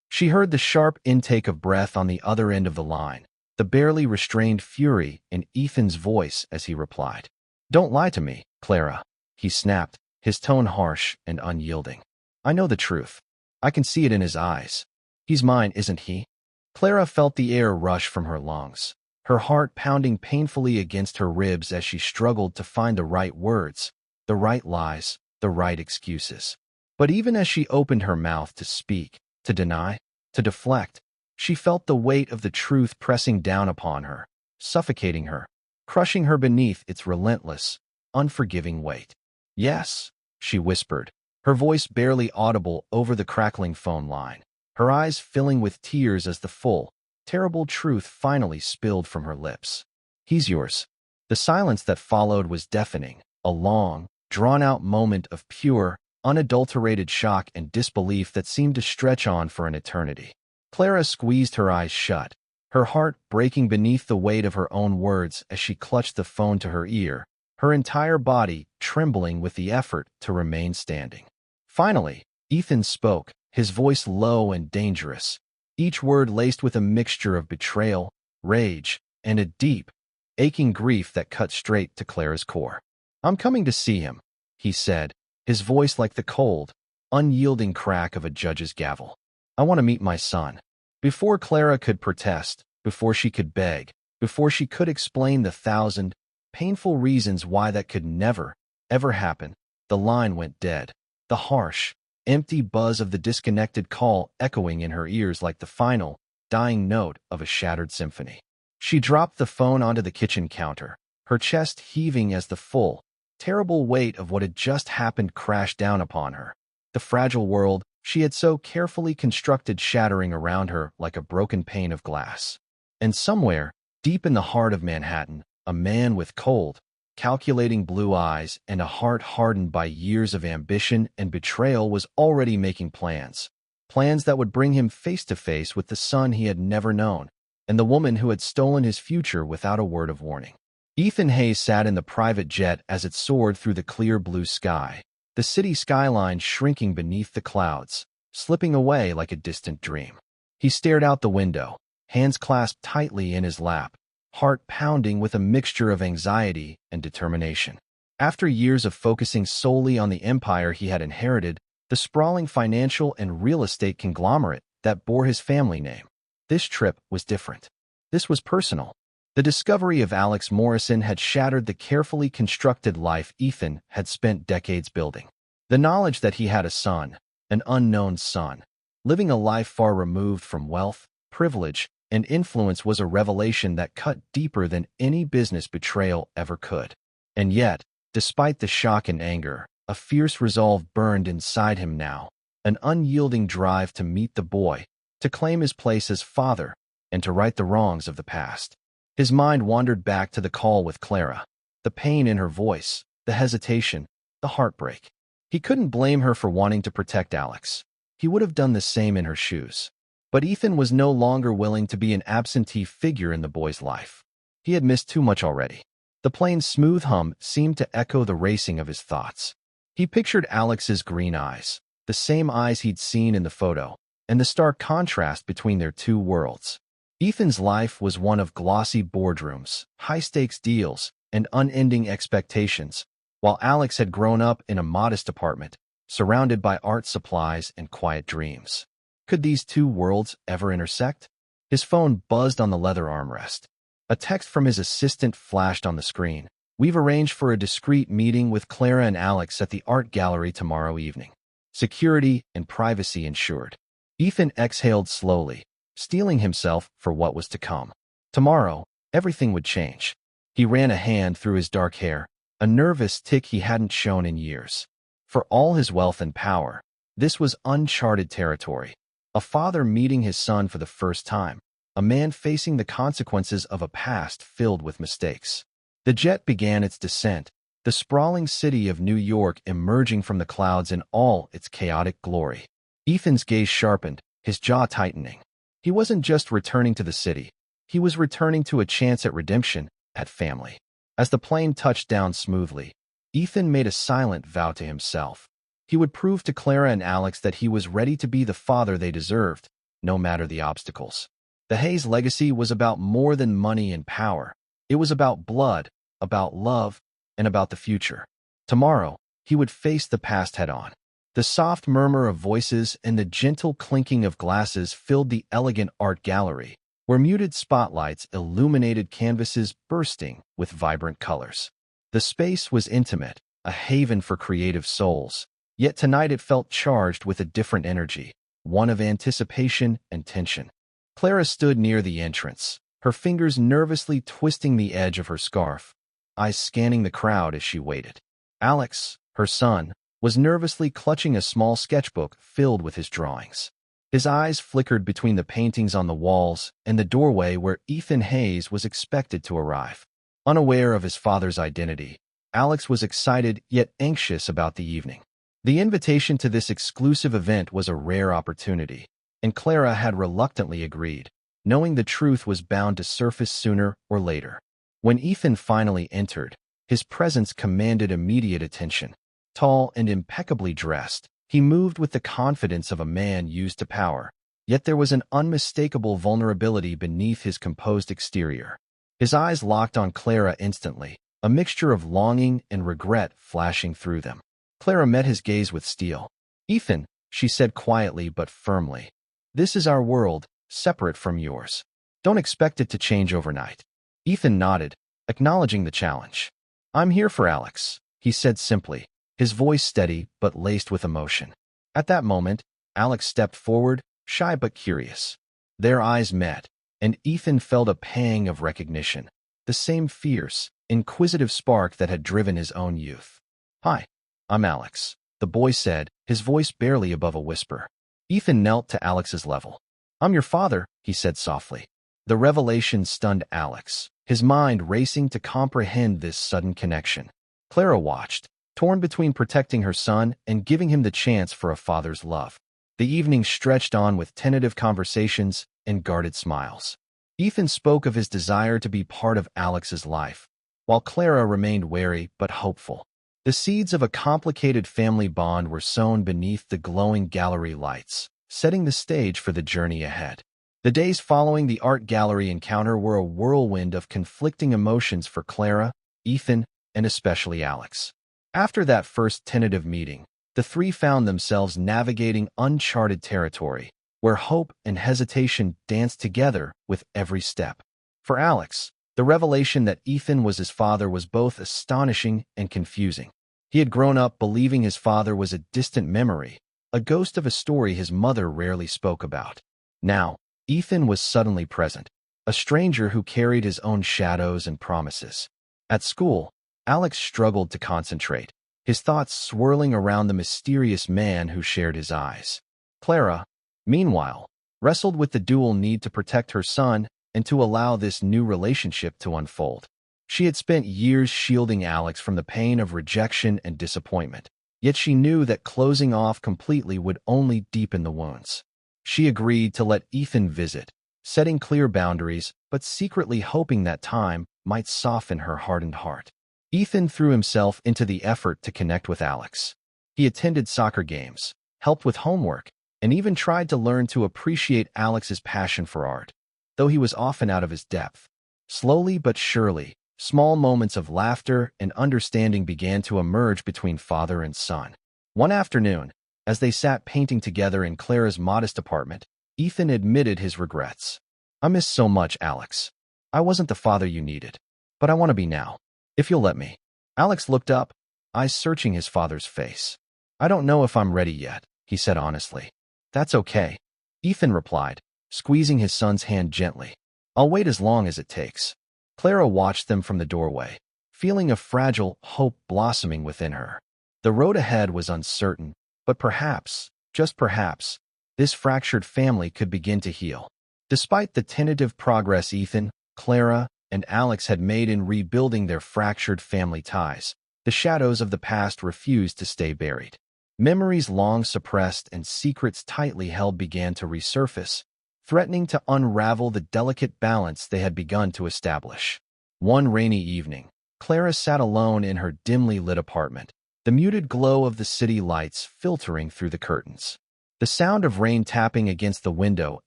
She heard the sharp intake of breath on the other end of the line, the barely restrained fury in Ethan's voice as he replied. "Don't lie to me, Clara," he snapped, his tone harsh and unyielding. "I know the truth. I can see it in his eyes. He's mine, isn't he?" Clara felt the air rush from her lungs, her heart pounding painfully against her ribs as she struggled to find the right words, the right lies, the right excuses. But even as she opened her mouth to speak, to deny, to deflect, she felt the weight of the truth pressing down upon her, suffocating her, crushing her beneath its relentless, unforgiving weight. "Yes," she whispered, her voice barely audible over the crackling phone line, her eyes filling with tears as the full, terrible truth finally spilled from her lips. "He's yours." The silence that followed was deafening, a long, drawn-out moment of pure, unadulterated shock and disbelief that seemed to stretch on for an eternity. Clara squeezed her eyes shut, her heart breaking beneath the weight of her own words as she clutched the phone to her ear, her entire body trembling with the effort to remain standing. Finally, Ethan spoke, his voice low and dangerous, each word laced with a mixture of betrayal, rage, and a deep, aching grief that cut straight to Clara's core. "I'm coming to see him," he said, his voice like the cold, unyielding crack of a judge's gavel. "I want to meet my son." Before Clara could protest, before she could beg, before she could explain the thousand, painful reasons why that could never, ever happen, the line went dead, the harsh, empty buzz of the disconnected call echoing in her ears like the final, dying note of a shattered symphony. She dropped the phone onto the kitchen counter, her chest heaving as the full, terrible weight of what had just happened crashed down upon her. The fragile world she had so carefully constructed shattering around her like a broken pane of glass. And somewhere, deep in the heart of Manhattan, a man with cold, calculating blue eyes and a heart hardened by years of ambition and betrayal was already making plans. Plans that would bring him face to face with the son he had never known, and the woman who had stolen his future without a word of warning. Ethan Hayes sat in the private jet as it soared through the clear blue sky, the city skyline shrinking beneath the clouds, slipping away like a distant dream. He stared out the window, hands clasped tightly in his lap, heart pounding with a mixture of anxiety and determination. After years of focusing solely on the empire he had inherited, the sprawling financial and real estate conglomerate that bore his family name, this trip was different. This was personal. The discovery of Alex Morrison had shattered the carefully constructed life Ethan had spent decades building. The knowledge that he had a son, an unknown son, living a life far removed from wealth, privilege, and influence was a revelation that cut deeper than any business betrayal ever could. And yet, despite the shock and anger, a fierce resolve burned inside him now, an unyielding drive to meet the boy, to claim his place as father, and to right the wrongs of the past. His mind wandered back to the call with Clara, the pain in her voice, the hesitation, the heartbreak. He couldn't blame her for wanting to protect Alex. He would have done the same in her shoes. But Ethan was no longer willing to be an absentee figure in the boy's life. He had missed too much already. The plane's smooth hum seemed to echo the racing of his thoughts. He pictured Alex's green eyes, the same eyes he'd seen in the photo, and the stark contrast between their two worlds. Ethan's life was one of glossy boardrooms, high-stakes deals, and unending expectations, while Alex had grown up in a modest apartment, surrounded by art supplies and quiet dreams. Could these two worlds ever intersect? His phone buzzed on the leather armrest. A text from his assistant flashed on the screen. "We've arranged for a discreet meeting with Clara and Alex at the art gallery tomorrow evening. Security and privacy ensured." Ethan exhaled slowly, steeling himself for what was to come. Tomorrow, everything would change. He ran a hand through his dark hair, a nervous tic he hadn't shown in years. For all his wealth and power, this was uncharted territory. A father meeting his son for the first time, a man facing the consequences of a past filled with mistakes. The jet began its descent, the sprawling city of New York emerging from the clouds in all its chaotic glory. Ethan's gaze sharpened, his jaw tightening. He wasn't just returning to the city. He was returning to a chance at redemption, at family. As the plane touched down smoothly, Ethan made a silent vow to himself. He would prove to Clara and Alex that he was ready to be the father they deserved, no matter the obstacles. The Hayes legacy was about more than money and power. It was about blood, about love, and about the future. Tomorrow, he would face the past head-on. The soft murmur of voices and the gentle clinking of glasses filled the elegant art gallery, where muted spotlights illuminated canvases bursting with vibrant colors. The space was intimate, a haven for creative souls, yet tonight it felt charged with a different energy, one of anticipation and tension. Clara stood near the entrance, her fingers nervously twisting the edge of her scarf, eyes scanning the crowd as she waited. Alex, her son, was nervously clutching a small sketchbook filled with his drawings. His eyes flickered between the paintings on the walls and the doorway where Ethan Hayes was expected to arrive. Unaware of his father's identity, Alex was excited yet anxious about the evening. The invitation to this exclusive event was a rare opportunity, and Clara had reluctantly agreed, knowing the truth was bound to surface sooner or later. When Ethan finally entered, his presence commanded immediate attention. Tall and impeccably dressed, he moved with the confidence of a man used to power, yet there was an unmistakable vulnerability beneath his composed exterior. His eyes locked on Clara instantly, a mixture of longing and regret flashing through them. Clara met his gaze with steel. "Ethan," she said quietly but firmly, "this is our world, separate from yours. Don't expect it to change overnight." Ethan nodded, acknowledging the challenge. "I'm here for Alex," he said simply, his voice steady but laced with emotion. At that moment, Alex stepped forward, shy but curious. Their eyes met, and Ethan felt a pang of recognition, the same fierce, inquisitive spark that had driven his own youth. "Hi, I'm Alex," the boy said, his voice barely above a whisper. Ethan knelt to Alex's level. "I'm your father," he said softly. The revelation stunned Alex, his mind racing to comprehend this sudden connection. Clara watched, torn between protecting her son and giving him the chance for a father's love. The evening stretched on with tentative conversations and guarded smiles. Ethan spoke of his desire to be part of Alex's life, while Clara remained wary but hopeful. The seeds of a complicated family bond were sown beneath the glowing gallery lights, setting the stage for the journey ahead. The days following the art gallery encounter were a whirlwind of conflicting emotions for Clara, Ethan, and especially Alex. After that first tentative meeting, the three found themselves navigating uncharted territory, where hope and hesitation danced together with every step. For Alex, the revelation that Ethan was his father was both astonishing and confusing. He had grown up believing his father was a distant memory, a ghost of a story his mother rarely spoke about. Now, Ethan was suddenly present, a stranger who carried his own shadows and promises. At school, Alex struggled to concentrate, his thoughts swirling around the mysterious man who shared his eyes. Clara, meanwhile, wrestled with the dual need to protect her son and to allow this new relationship to unfold. She had spent years shielding Alex from the pain of rejection and disappointment, yet she knew that closing off completely would only deepen the wounds. She agreed to let Ethan visit, setting clear boundaries, but secretly hoping that time might soften her hardened heart. Ethan threw himself into the effort to connect with Alex. He attended soccer games, helped with homework, and even tried to learn to appreciate Alex's passion for art, though he was often out of his depth. Slowly but surely, small moments of laughter and understanding began to emerge between father and son. One afternoon, as they sat painting together in Clara's modest apartment, Ethan admitted his regrets. "I miss so much, Alex. I wasn't the father you needed, but I want to be now, if you'll let me." Alex looked up, eyes searching his father's face. "I don't know if I'm ready yet," he said honestly. "That's okay," Ethan replied, squeezing his son's hand gently. "I'll wait as long as it takes." Clara watched them from the doorway, feeling a fragile hope blossoming within her. The road ahead was uncertain, but perhaps, just perhaps, this fractured family could begin to heal. Despite the tentative progress Ethan, Clara, and Alex had made in rebuilding their fractured family ties, the shadows of the past refused to stay buried. Memories long suppressed and secrets tightly held began to resurface, threatening to unravel the delicate balance they had begun to establish. One rainy evening, Clara sat alone in her dimly lit apartment, the muted glow of the city lights filtering through the curtains. The sound of rain tapping against the window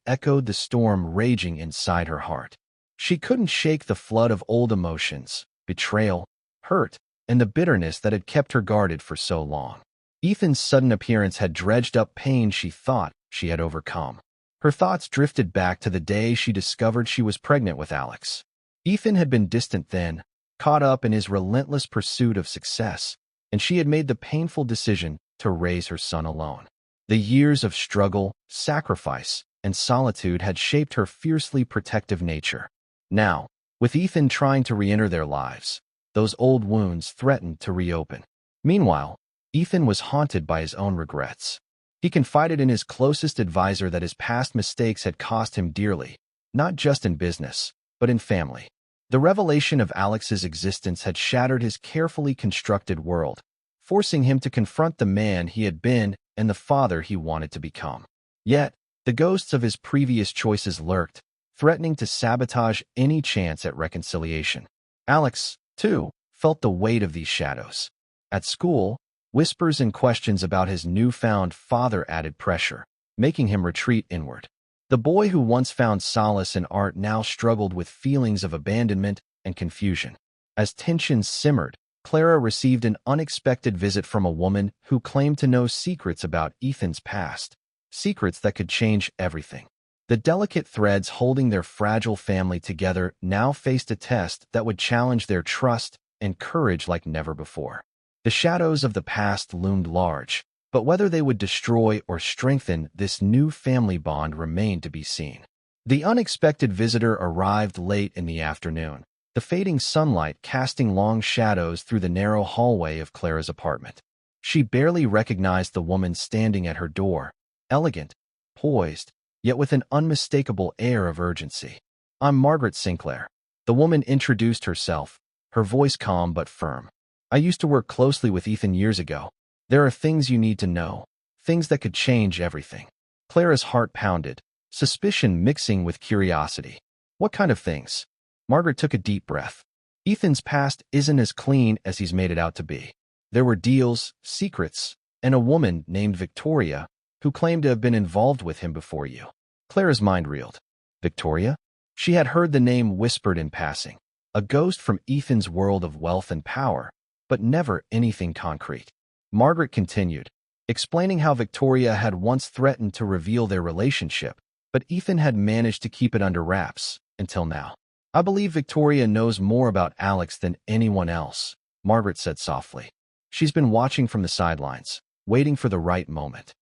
echoed the storm raging inside her heart. She couldn't shake the flood of old emotions, betrayal, hurt, and the bitterness that had kept her guarded for so long. Ethan's sudden appearance had dredged up pain she thought she had overcome. Her thoughts drifted back to the day she discovered she was pregnant with Alex. Ethan had been distant then, caught up in his relentless pursuit of success, and she had made the painful decision to raise her son alone. The years of struggle, sacrifice, and solitude had shaped her fiercely protective nature. Now, with Ethan trying to re-enter their lives, those old wounds threatened to reopen. Meanwhile, Ethan was haunted by his own regrets. He confided in his closest advisor that his past mistakes had cost him dearly, not just in business, but in family. The revelation of Alex's existence had shattered his carefully constructed world, forcing him to confront the man he had been and the father he wanted to become. Yet, the ghosts of his previous choices lurked, threatening to sabotage any chance at reconciliation. Alex, too, felt the weight of these shadows. At school, whispers and questions about his newfound father added pressure, making him retreat inward. The boy who once found solace in art now struggled with feelings of abandonment and confusion. As tensions simmered, Clara received an unexpected visit from a woman who claimed to know secrets about Ethan's past, secrets that could change everything. The delicate threads holding their fragile family together now faced a test that would challenge their trust and courage like never before. The shadows of the past loomed large, but whether they would destroy or strengthen this new family bond remained to be seen. The unexpected visitor arrived late in the afternoon, the fading sunlight casting long shadows through the narrow hallway of Clara's apartment. She barely recognized the woman standing at her door, elegant, poised, yet with an unmistakable air of urgency. "I'm Margaret Sinclair." The woman introduced herself, her voice calm but firm. "I used to work closely with Ethan years ago. There are things you need to know, things that could change everything." Clara's heart pounded, suspicion mixing with curiosity. "What kind of things?" Margaret took a deep breath. "Ethan's past isn't as clean as he's made it out to be. There were deals, secrets, and a woman named Victoria who claimed to have been involved with him before you." Clara's mind reeled. Victoria? She had heard the name whispered in passing, a ghost from Ethan's world of wealth and power, but never anything concrete. Margaret continued, explaining how Victoria had once threatened to reveal their relationship, but Ethan had managed to keep it under wraps, until now. "I believe Victoria knows more about Alex than anyone else," Margaret said softly. "She's been watching from the sidelines, waiting for the right moment."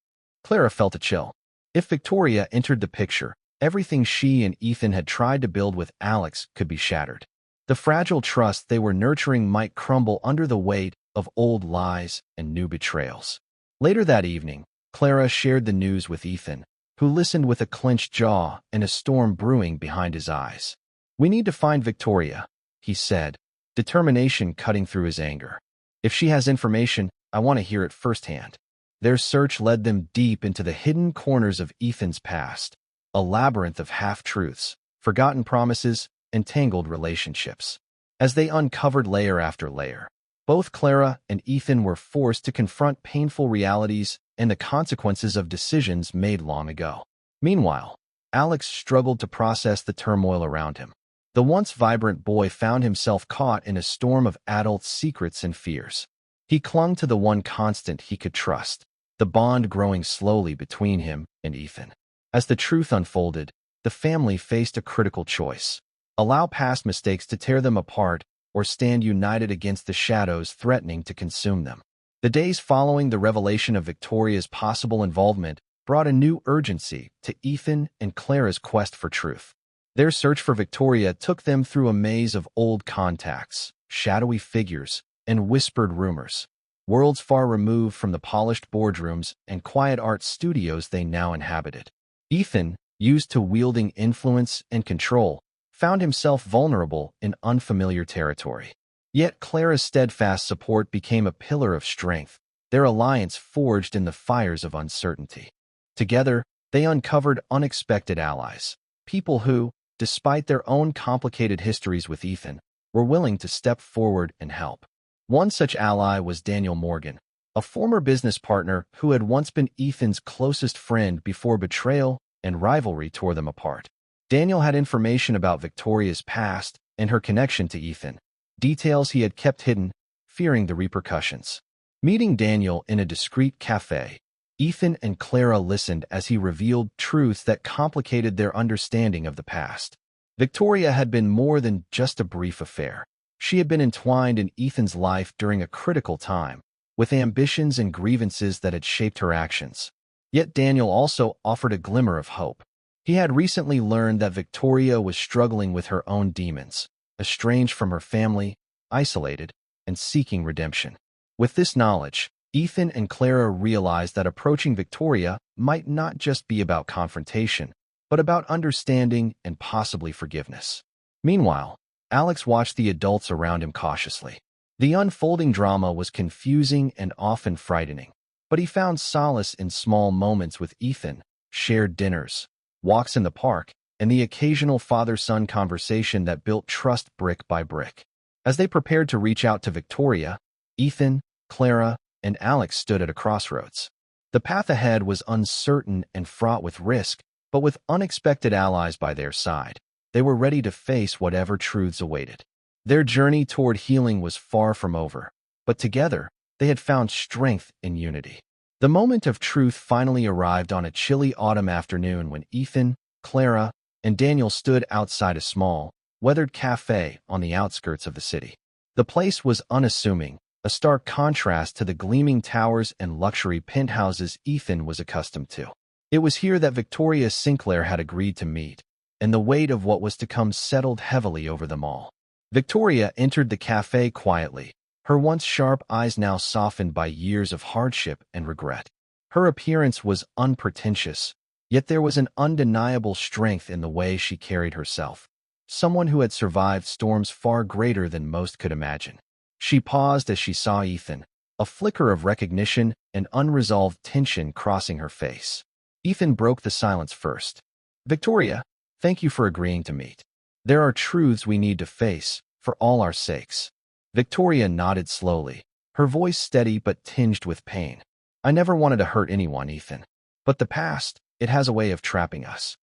Clara felt a chill. If Victoria entered the picture, everything she and Ethan had tried to build with Alex could be shattered. The fragile trust they were nurturing might crumble under the weight of old lies and new betrayals. Later that evening, Clara shared the news with Ethan, who listened with a clenched jaw and a storm brewing behind his eyes. "We need to find Victoria," he said, determination cutting through his anger. "If she has information, I want to hear it firsthand." Their search led them deep into the hidden corners of Ethan's past, a labyrinth of half-truths, forgotten promises, and tangled relationships. As they uncovered layer after layer, both Clara and Ethan were forced to confront painful realities and the consequences of decisions made long ago. Meanwhile, Alex struggled to process the turmoil around him. The once vibrant boy found himself caught in a storm of adult secrets and fears. He clung to the one constant he could trust, the bond growing slowly between him and Ethan. As the truth unfolded, the family faced a critical choice: allow past mistakes to tear them apart, or stand united against the shadows threatening to consume them. The days following the revelation of Victoria's possible involvement brought a new urgency to Ethan and Clara's quest for truth. Their search for Victoria took them through a maze of old contacts, shadowy figures, and whispered rumors, worlds far removed from the polished boardrooms and quiet art studios they now inhabited. Ethan, used to wielding influence and control, found himself vulnerable in unfamiliar territory. Yet Clara's steadfast support became a pillar of strength, their alliance forged in the fires of uncertainty. Together, they uncovered unexpected allies, people who, despite their own complicated histories with Ethan, were willing to step forward and help. One such ally was Daniel Morgan, a former business partner who had once been Ethan's closest friend before betrayal and rivalry tore them apart. Daniel had information about Victoria's past and her connection to Ethan, details he had kept hidden, fearing the repercussions. Meeting Daniel in a discreet cafe, Ethan and Clara listened as he revealed truths that complicated their understanding of the past. Victoria had been more than just a brief affair. She had been entwined in Ethan's life during a critical time, with ambitions and grievances that had shaped her actions. Yet Daniel also offered a glimmer of hope. He had recently learned that Victoria was struggling with her own demons, estranged from her family, isolated, and seeking redemption. With this knowledge, Ethan and Clara realized that approaching Victoria might not just be about confrontation, but about understanding and possibly forgiveness. Meanwhile, Alex watched the adults around him cautiously. The unfolding drama was confusing and often frightening, but he found solace in small moments with Ethan, shared dinners, walks in the park, and the occasional father-son conversation that built trust brick by brick. As they prepared to reach out to Victoria, Ethan, Clara, and Alex stood at a crossroads. The path ahead was uncertain and fraught with risk, but with unexpected allies by their side, they were ready to face whatever truths awaited. Their journey toward healing was far from over, but together, they had found strength in unity. The moment of truth finally arrived on a chilly autumn afternoon when Ethan, Clara, and Daniel stood outside a small, weathered cafe on the outskirts of the city. The place was unassuming, a stark contrast to the gleaming towers and luxury penthouses Ethan was accustomed to. It was here that Victoria Sinclair had agreed to meet, and the weight of what was to come settled heavily over them all. Victoria entered the cafe quietly, her once sharp eyes now softened by years of hardship and regret. Her appearance was unpretentious, yet there was an undeniable strength in the way she carried herself, someone who had survived storms far greater than most could imagine. She paused as she saw Ethan, a flicker of recognition and unresolved tension crossing her face. Ethan broke the silence first. "Victoria, thank you for agreeing to meet. There are truths we need to face, for all our sakes." Victoria nodded slowly, her voice steady but tinged with pain. "I never wanted to hurt anyone, Ethan. But the past, it has a way of trapping us."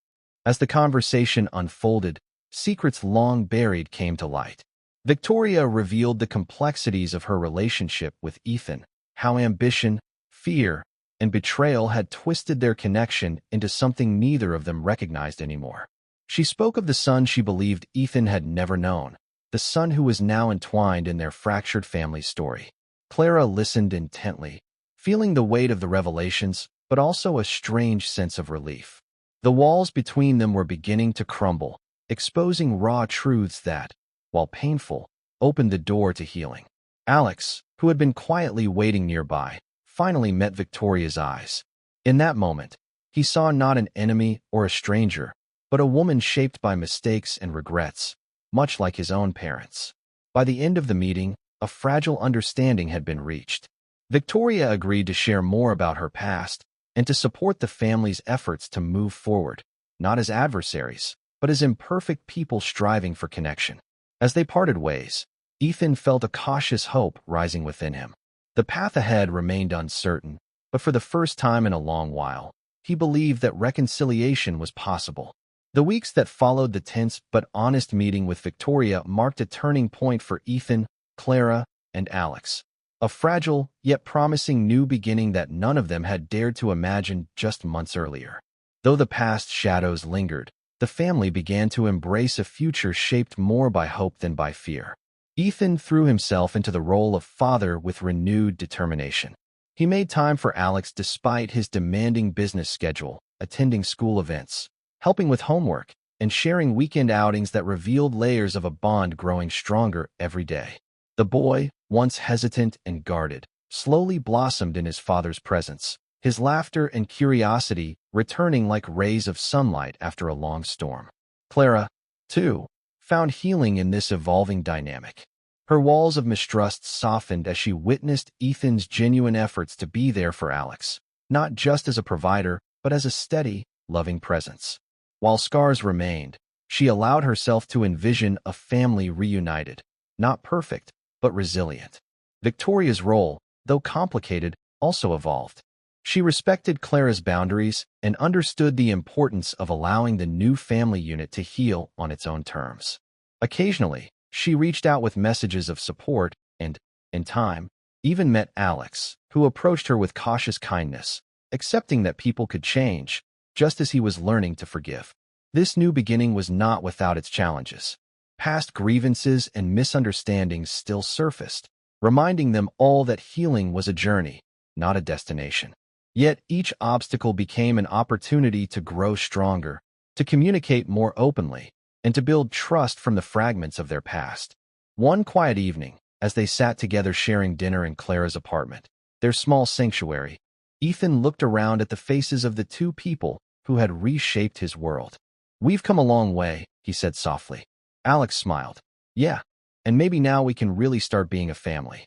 As the conversation unfolded, secrets long buried came to light. Victoria revealed the complexities of her relationship with Ethan, how ambition, fear, and betrayal had twisted their connection into something neither of them recognized anymore. She spoke of the son she believed Ethan had never known, the son who was now entwined in their fractured family story. Clara listened intently, feeling the weight of the revelations, but also a strange sense of relief. The walls between them were beginning to crumble, exposing raw truths that, while painful, opened the door to healing. Alex, who had been quietly waiting nearby, finally met Victoria's eyes. In that moment, he saw not an enemy or a stranger, but a woman shaped by mistakes and regrets, much like his own parents. By the end of the meeting, a fragile understanding had been reached. Victoria agreed to share more about her past and to support the family's efforts to move forward, not as adversaries, but as imperfect people striving for connection. As they parted ways, Ethan felt a cautious hope rising within him. The path ahead remained uncertain, but for the first time in a long while, he believed that reconciliation was possible. The weeks that followed the tense but honest meeting with Victoria marked a turning point for Ethan, Clara, and Alex. A fragile, yet promising new beginning that none of them had dared to imagine just months earlier. Though the past shadows lingered, the family began to embrace a future shaped more by hope than by fear. Ethan threw himself into the role of father with renewed determination. He made time for Alex despite his demanding business schedule, attending school events, helping with homework, and sharing weekend outings that revealed layers of a bond growing stronger every day. The boy, once hesitant and guarded, slowly blossomed in his father's presence, his laughter and curiosity returning like rays of sunlight after a long storm. Clara, too, found healing in this evolving dynamic. Her walls of mistrust softened as she witnessed Ethan's genuine efforts to be there for Alex, not just as a provider, but as a steady, loving presence. While scars remained, she allowed herself to envision a family reunited, not perfect, but resilient. Victoria's role, though complicated, also evolved. She respected Clara's boundaries and understood the importance of allowing the new family unit to heal on its own terms. Occasionally, she reached out with messages of support and, in time, even met Alex, who approached her with cautious kindness, accepting that people could change, just as he was learning to forgive. This new beginning was not without its challenges. Past grievances and misunderstandings still surfaced, reminding them all that healing was a journey, not a destination. Yet each obstacle became an opportunity to grow stronger, to communicate more openly, and to build trust from the fragments of their past. One quiet evening, as they sat together sharing dinner in Clara's apartment, their small sanctuary, Ethan looked around at the faces of the two people who had reshaped his world. "We've come a long way," he said softly. Alex smiled. "Yeah, and maybe now we can really start being a family."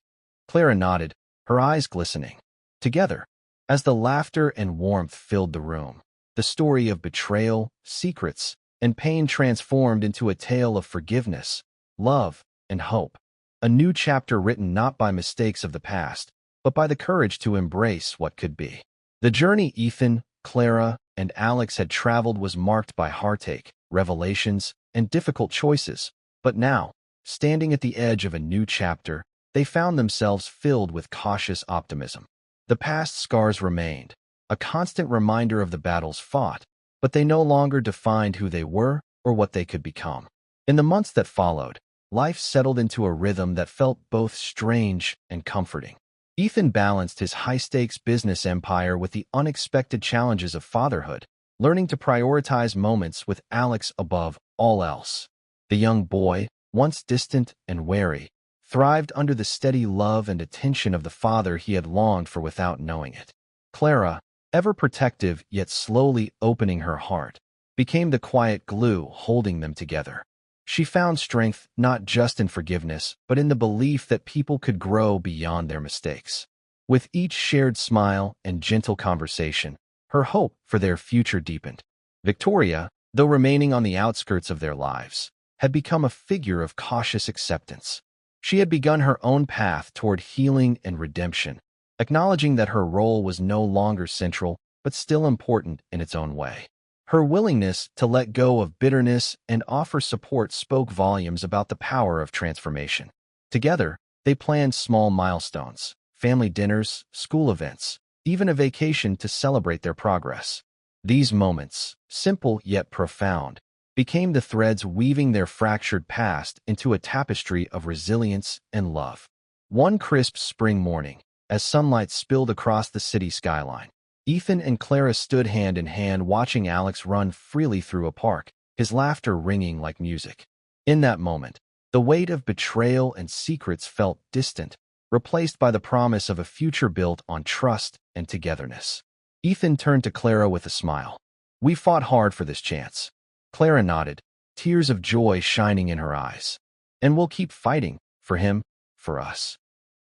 Clara nodded, her eyes glistening. Together, as the laughter and warmth filled the room, the story of betrayal, secrets, and pain transformed into a tale of forgiveness, love, and hope. A new chapter written not by mistakes of the past, but by the courage to embrace what could be. The journey Ethan, Clara, and Alex had traveled was marked by heartache, revelations, and difficult choices, but now, standing at the edge of a new chapter, they found themselves filled with cautious optimism. The past scars remained, a constant reminder of the battles fought, but they no longer defined who they were or what they could become. In the months that followed, life settled into a rhythm that felt both strange and comforting. Ethan balanced his high-stakes business empire with the unexpected challenges of fatherhood, learning to prioritize moments with Alex above all else. The young boy, once distant and wary, thrived under the steady love and attention of the father he had longed for without knowing it. Clara, ever protective yet slowly opening her heart, became the quiet glue holding them together. She found strength not just in forgiveness, but in the belief that people could grow beyond their mistakes. With each shared smile and gentle conversation, her hope for their future deepened. Victoria, though remaining on the outskirts of their lives, had become a figure of cautious acceptance. She had begun her own path toward healing and redemption, acknowledging that her role was no longer central, but still important in its own way. Her willingness to let go of bitterness and offer support spoke volumes about the power of transformation. Together, they planned small milestones, family dinners, school events, even a vacation to celebrate their progress. These moments, simple yet profound, became the threads weaving their fractured past into a tapestry of resilience and love. One crisp spring morning, as sunlight spilled across the city skyline, Ethan and Clara stood hand in hand watching Alex run freely through a park, his laughter ringing like music. In that moment, the weight of betrayal and secrets felt distant, replaced by the promise of a future built on trust and togetherness. Ethan turned to Clara with a smile. "We fought hard for this chance." Clara nodded, tears of joy shining in her eyes. "And we'll keep fighting, for him, for us."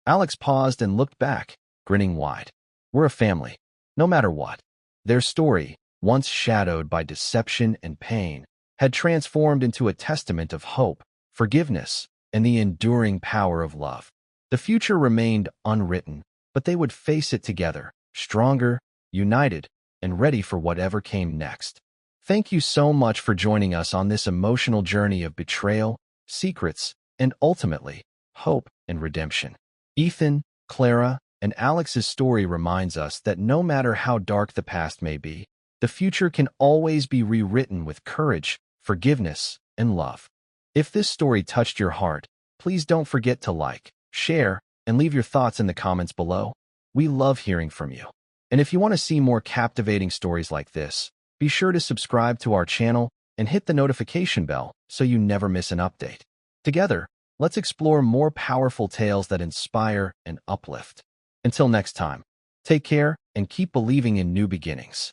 Alex paused and looked back, grinning wide. "We're a family, no matter what." Their story, once shadowed by deception and pain, had transformed into a testament of hope, forgiveness, and the enduring power of love. The future remained unwritten, but they would face it together, stronger, united, and ready for whatever came next. Thank you so much for joining us on this emotional journey of betrayal, secrets, and ultimately, hope and redemption. Ethan, Clara, and Alex's story reminds us that no matter how dark the past may be, the future can always be rewritten with courage, forgiveness, and love. If this story touched your heart, please don't forget to like, share, and leave your thoughts in the comments below. We love hearing from you. And if you want to see more captivating stories like this, be sure to subscribe to our channel and hit the notification bell so you never miss an update. Together, let's explore more powerful tales that inspire and uplift. Until next time, take care and keep believing in new beginnings.